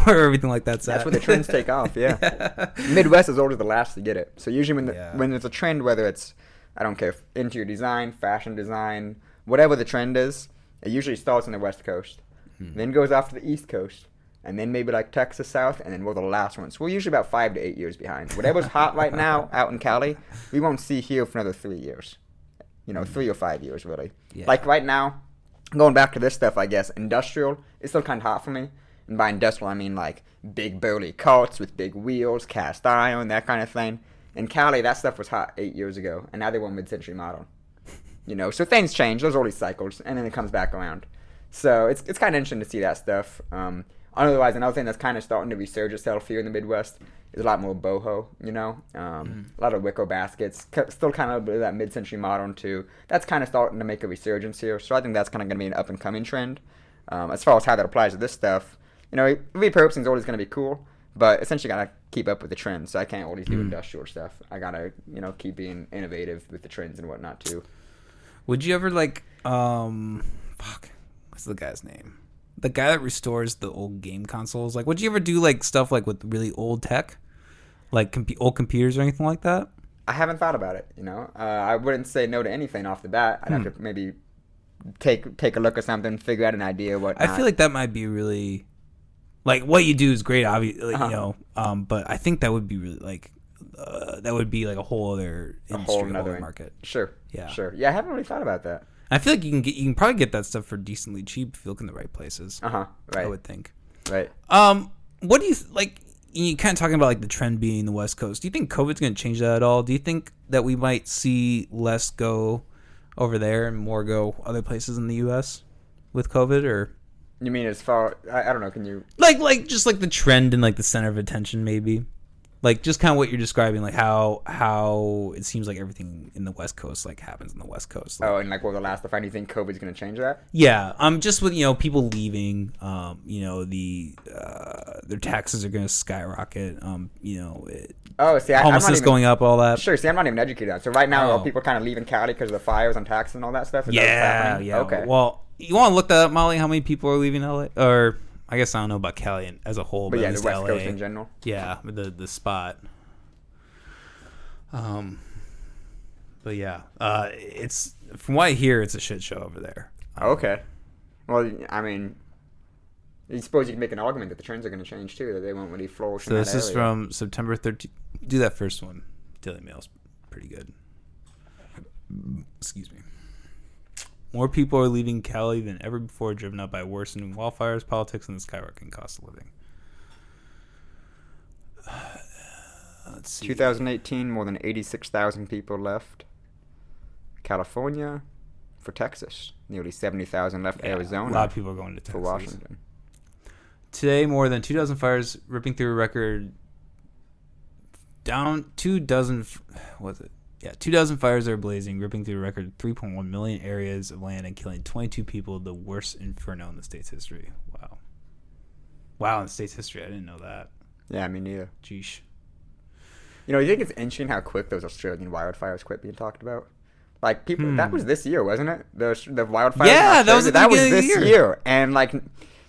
like that's at. That's where the trends take off. Yeah. Midwest is always the last to get it. So usually when there's a trend, whether it's, I don't care, interior design, fashion design, whatever the trend is, it usually starts on the West Coast, then goes off to the East Coast, and then maybe like Texas South, and then we're the last one. So we're usually about 5 to 8 years behind. Whatever's hot right now out in Cali, we won't see here for another 3 years. 3 or 5 years, really. Yeah. Like right now, going back to this stuff, I guess, industrial is still kind of hot for me. And by industrial, I mean like big burly carts with big wheels, cast iron, that kind of thing. In Cali, that stuff was hot 8 years ago, and now they want mid-century model. So things change. There's all these cycles, and then it comes back around. So it's kind of interesting to see that stuff. Otherwise, another thing that's kind of starting to resurge itself here in the Midwest is a lot more boho, a lot of wicker baskets. Still kind of a bit of that mid-century modern, too. That's kind of starting to make a resurgence here. So I think that's kind of going to be an up-and-coming trend. As far as how that applies to this stuff, repurposing is always going to be cool, but essentially got to keep up with the trends. So I can't always do industrial stuff. I got to, keep being innovative with the trends and whatnot, too. Would you ever what's the guy's name? The guy that restores the old game consoles. Like, would you ever do like stuff like with really old tech, like old computers or anything like that? I haven't thought about it. I wouldn't say no to anything off the bat. I'd have to maybe take a look at something, figure out an idea. I feel like that might be really, like, what you do is great, obviously, but I think that would be really like. That would be like a whole other industry, a whole other market. Sure. Yeah. Sure. Yeah, I haven't really thought about that. I feel like you can probably get that stuff for decently cheap if you look in the right places. Right. I would think. Right. What do you like? You kind of talking about like the trend being the West Coast. Do you think COVID's going to change that at all? Do you think that we might see less go over there and more go other places in the U.S. with COVID, or? You mean as far? I don't know. Can you like just like the trend and like the center of attention, maybe? Like, just kind of what you're describing, like how it seems like everything in the West Coast, like, happens in the West Coast. Like, and like, the last if anything, COVID's going to change that? Yeah. Just with, people leaving, their taxes are going to skyrocket, homelessness going up, all that. Sure. See, I'm not even educated on it. So right now, are people kind of leaving Cali because of the fires and taxes and all that stuff? Yeah. Okay. Well, you want to look that up, Molly, how many people are leaving LA? Or... I guess I don't know about Cali as a whole, but yeah, the West LA, Coast in general. Yeah, the spot. But yeah, it's from what I hear, it's a shit show over there. Okay. Well, I mean, I suppose you can make an argument that the trends are going to change too, that they won't really flourish. So this is from September 13th. Do that first one. Daily Mail's pretty good. Excuse me. More people are leaving Cali than ever before, driven up by worsening wildfires, politics, and the skyrocketing cost of living. Let's see. 2018, more than 86,000 people left California for Texas. Nearly 70,000 left Arizona. A lot of people are going to Texas. For Washington. Today, more than 2,000 fires ripping through a record. Down 2 dozen. Was it? Yeah, 2,000 fires are blazing, ripping through a record 3.1 million areas of land and killing 22 people, the worst inferno in the state's history. Wow, in the state's history, I didn't know that. Yeah, me neither. Jeesh. You think it's interesting how quick those Australian wildfires quit being talked about? Like, people, that was this year, wasn't it? The wildfires. Yeah, that was this year. And, like,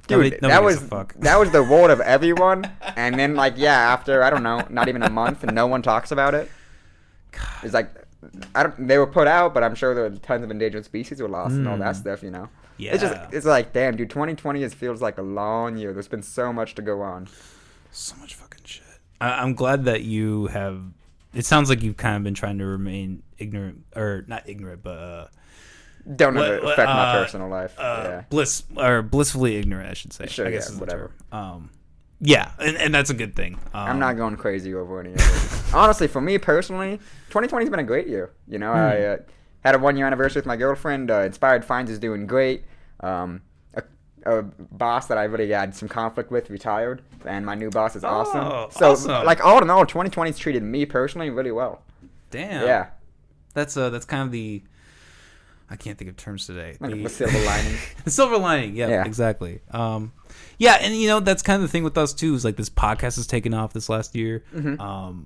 dude, that was the world of everyone. And then, like, after, I don't know, not even a month, and no one talks about it. It's like, they were put out, but I'm sure there were tons of endangered species were lost and all that stuff, Yeah. It's like, damn, dude, 2020 feels like a long year. There's been so much to go on. So much fucking shit. I'm glad that you have, it sounds like you've kind of been trying to remain ignorant, or not ignorant, but, don't let it affect my personal life. Blissfully ignorant, I should say. Sure, I guess is whatever. The term. Yeah, and that's a good thing. I'm not going crazy over any of it. Honestly, for me personally, 2020's been a great year. I had a 1-year anniversary with my girlfriend. Inspired Finds is doing great. A boss that I really had some conflict with retired, and my new boss is awesome. So, awesome. Like, all in all, 2020's treated me personally really well. Damn. Yeah. That's kind of the, I can't think of terms today. Like the silver lining. The silver lining, yeah, exactly. Yeah, and that's kind of the thing with us too. Is like this podcast has taken off this last year. Mm-hmm.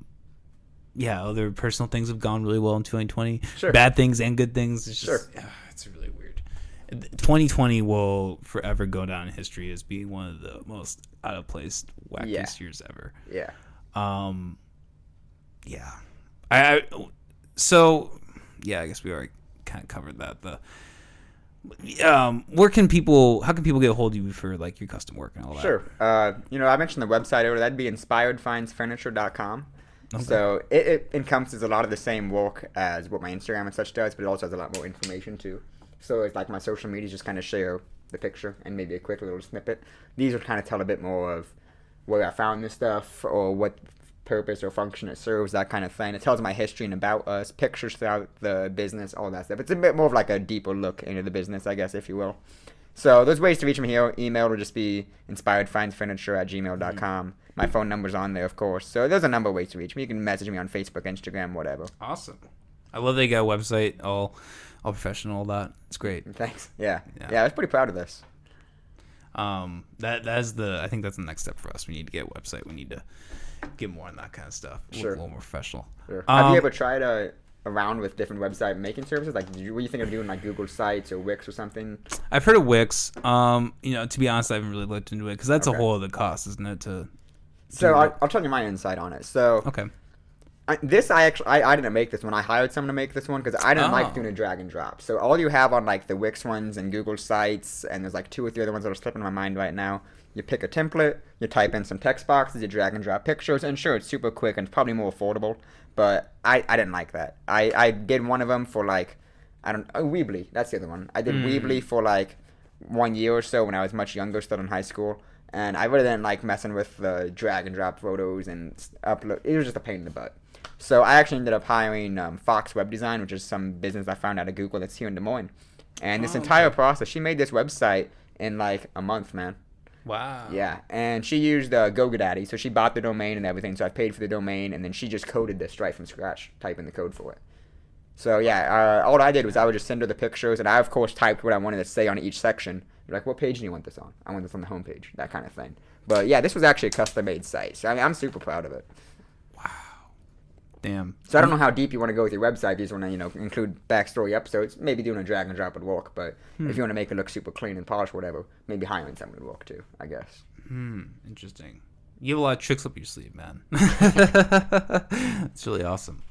Yeah, other personal things have gone really well in 2020. Sure. Bad things and good things. It's just, sure. it's really weird. 2020 will forever go down in history as being one of the most out of place, wackiest years ever. Yeah. Yeah. I guess we already kind of covered that. How can people get a hold of you for like your custom work and all that? Sure. I mentioned the website over. That'd be inspiredfindsfurniture.com. Okay. So it encompasses a lot of the same work as what my Instagram and such does, but it also has a lot more information too. So it's like my social media just kind of share the picture and maybe a quick little snippet. These would kind of tell a bit more of where I found this stuff or what purpose or function it serves, that kind of thing. It tells my history and about us, pictures throughout the business, all that stuff. It's a bit more of like a deeper look into the business, I guess, if you will. So there's ways to reach me here. Email will just be inspiredfindsfurniture@gmail.com. My phone number's on there, of course. So there's a number of ways to reach me. You can message me on Facebook, Instagram, whatever. Awesome. I love they got a website, all professional, all that. It's great. Thanks. Yeah, I was pretty proud of this. I think that's the next step for us. We need to get a website. We need to get more on that kind of stuff. Sure. A little more professional. Sure. Have you ever tried around with different website making services? Like, what do you think of doing like Google Sites or Wix or something? I've heard of Wix. To be honest, I haven't really looked into it because that's a whole other cost, isn't it? So I'll tell you my insight on it. So okay. I didn't make this one. I hired someone to make this one because I didn't like doing a drag and drop. So all you have on like the Wix ones and Google Sites, and there's like 2 or 3 other ones that are slipping in my mind right now. You pick a template, you type in some text boxes, you drag and drop pictures, and sure, it's super quick and it's probably more affordable. But I didn't like that. I did one of them for like, Weebly. That's the other one. I did Weebly for like 1 year or so when I was much younger, still in high school. And I really didn't like messing with the drag and drop photos and upload. It was just a pain in the butt. So I actually ended up hiring Fox Web Design, which is some business I found out of Google that's here in Des Moines. And this entire process, she made this website in like a month, man. Wow. Yeah, and she used GoDaddy, so she bought the domain and everything, so I paid for the domain, and then she just coded this right from scratch, typing the code for it. So yeah, all I did was I would just send her the pictures, and I, of course, typed what I wanted to say on each section. Like, what page do you want this on? I want this on the home page, that kind of thing. But yeah, this was actually a custom-made site, so I mean, I'm super proud of it. Damn. So I don't know how deep you want to go with your website. If you just want to, include backstory episodes, maybe doing a drag and drop would work. But if you want to make it look super clean and polished, whatever, maybe hiring someone would work too, I guess. Interesting. You have a lot of tricks up your sleeve, man. It's really awesome.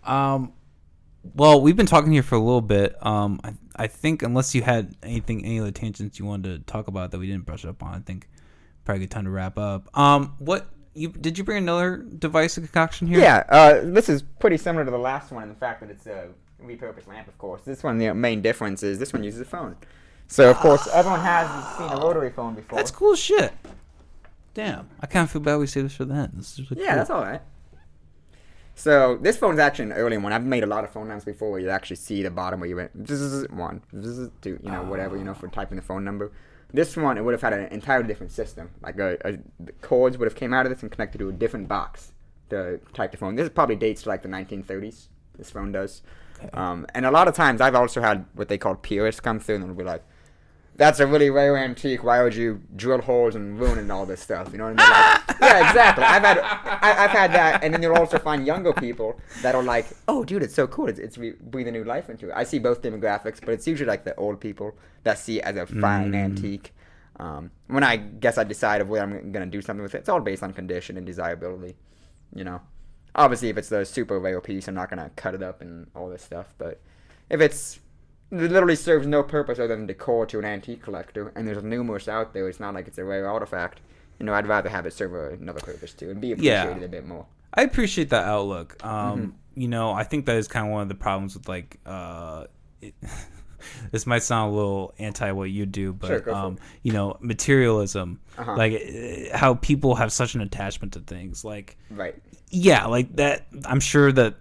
Well, we've been talking here for a little bit. I think unless you had any other tangents you wanted to talk about that we didn't brush up on, I think probably a good time to wrap up. Did you bring another device, a concoction here? Yeah, this is pretty similar to the last one in the fact that it's a repurposed lamp, of course. This one, the main difference is this one uses a phone. So, of course, everyone has seen a rotary phone before. That's cool as shit. Damn. I kind of feel bad we saved this for the end. This is really cool. That's all right. So, this phone's actually an early one. I've made a lot of phone lamps before where you actually see the bottom where you went, this is 1, this is 2, whatever, for typing the phone number. This one, it would have had an entirely different system. Like, the cords would have came out of this and connected to a different box to type the phone. This probably dates to, like, the 1930s. This phone does. Okay. And a lot of times, I've also had what they call purists come through, and they'll be like, that's a really rare antique. Why would you drill holes and ruin all this stuff? You know what I mean? Like, yeah, exactly. I've had that, and then you'll also find younger people that are like, "Oh, dude, it's so cool. It's breathing new life into it." I see both demographics, but it's usually like the old people that see it as a fine antique. When I guess I decide of whether I'm gonna do something with it, it's all based on condition and desirability. Obviously, if it's the super rare piece, I'm not gonna cut it up and all this stuff. But if it literally serves no purpose other than decor to an antique collector, and there's numerous out there. It's not like it's a rare artifact. I'd rather have it serve another purpose too and be appreciated a bit more. I appreciate that outlook. I think that is kind of one of the problems with like. This might sound a little anti what you do, but sure, materialism, like how people have such an attachment to things, like right. Yeah, like that. I'm sure that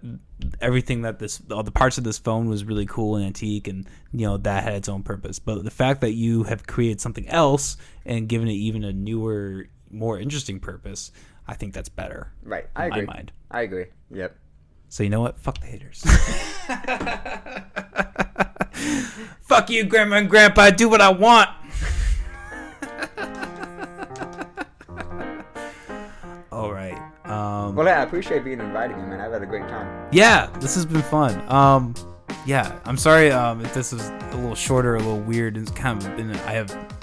everything that all the parts of this phone was really cool and antique, and that had its own purpose. But the fact that you have created something else and given it even a newer, more interesting purpose, I think that's better. Right, I agree. My mind. I agree. Yep. So you know what? Fuck the haters. Fuck you, Grandma and Grandpa. I do what I want. All right. Well, yeah, I appreciate being invited, man. I've had a great time. Yeah, this has been fun. yeah, I'm sorry if this was a little shorter, a little weird. It's kind of been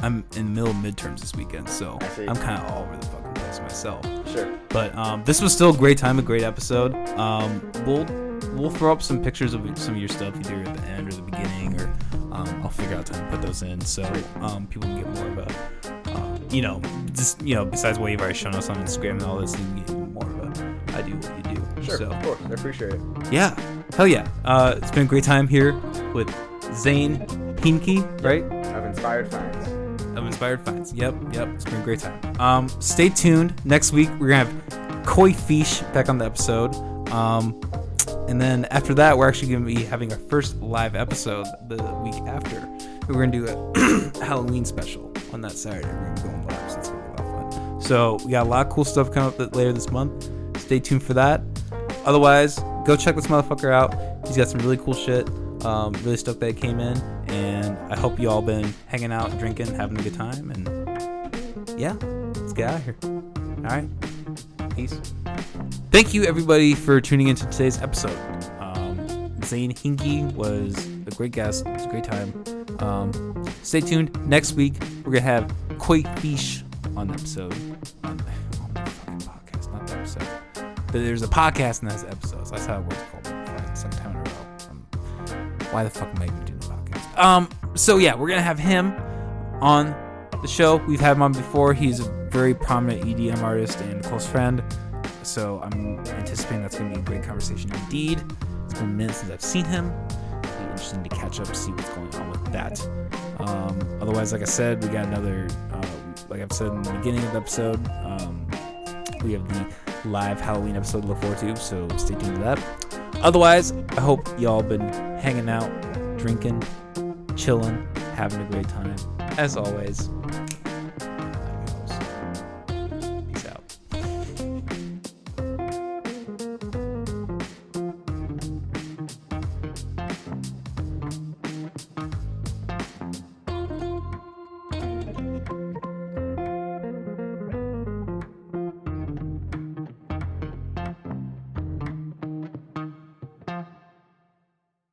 I'm in the middle of midterms this weekend, so I see. I'm kind of all over the fucking place myself. Sure. But this was still a great time, a great episode. We'll throw up some pictures of some of your stuff either at the end or the beginning, or I'll figure out time to put those in so people can get more of a besides what you've already shown us on Instagram and all this, you can get more of a I do what you do. Sure, So, of course. I appreciate it. yeah, hell yeah. It's been a great time here with Zane Hehnke, right? Of Inspired Finds. Of Inspired Finds. Yep. It's been a great time. Stay tuned. Next week we're gonna have Koifeesh back on the episode. And then after that, we're actually gonna be having our first live episode the week after. We're gonna do a Halloween special on that Saturday. We're gonna be going live, so it's gonna be a lot of fun. So we got a lot of cool stuff coming up later this month. Stay tuned for that. Otherwise, go check this motherfucker out. He's got some really cool shit. Really stoked that it came in, and I hope you all been hanging out, drinking, having a good time, and yeah, let's get out of here. All right, peace. Thank you everybody for tuning into today's episode. Zane Hehnke was a great guest. It was a great time. Stay tuned. Next week we're gonna have Koifeesh on the episode. On the fucking podcast, not the episode. But there's a podcast and there's episodes. That's how it works. It's like time in a row. Why the fuck am I even doing the podcast? So yeah, we're gonna have him on the show. We've had him on before. He's a very prominent EDM artist and a close friend. So I'm anticipating that's gonna be a great conversation indeed. It's been a minute since I've seen him. It'll be interesting to catch up, see what's going on with that. Otherwise, like I said, we got another. Like I've said in the beginning of the episode, we have the live Halloween episode to look forward to, so stay tuned to that. Otherwise, I hope y'all been hanging out, drinking, chilling, having a great time. As always,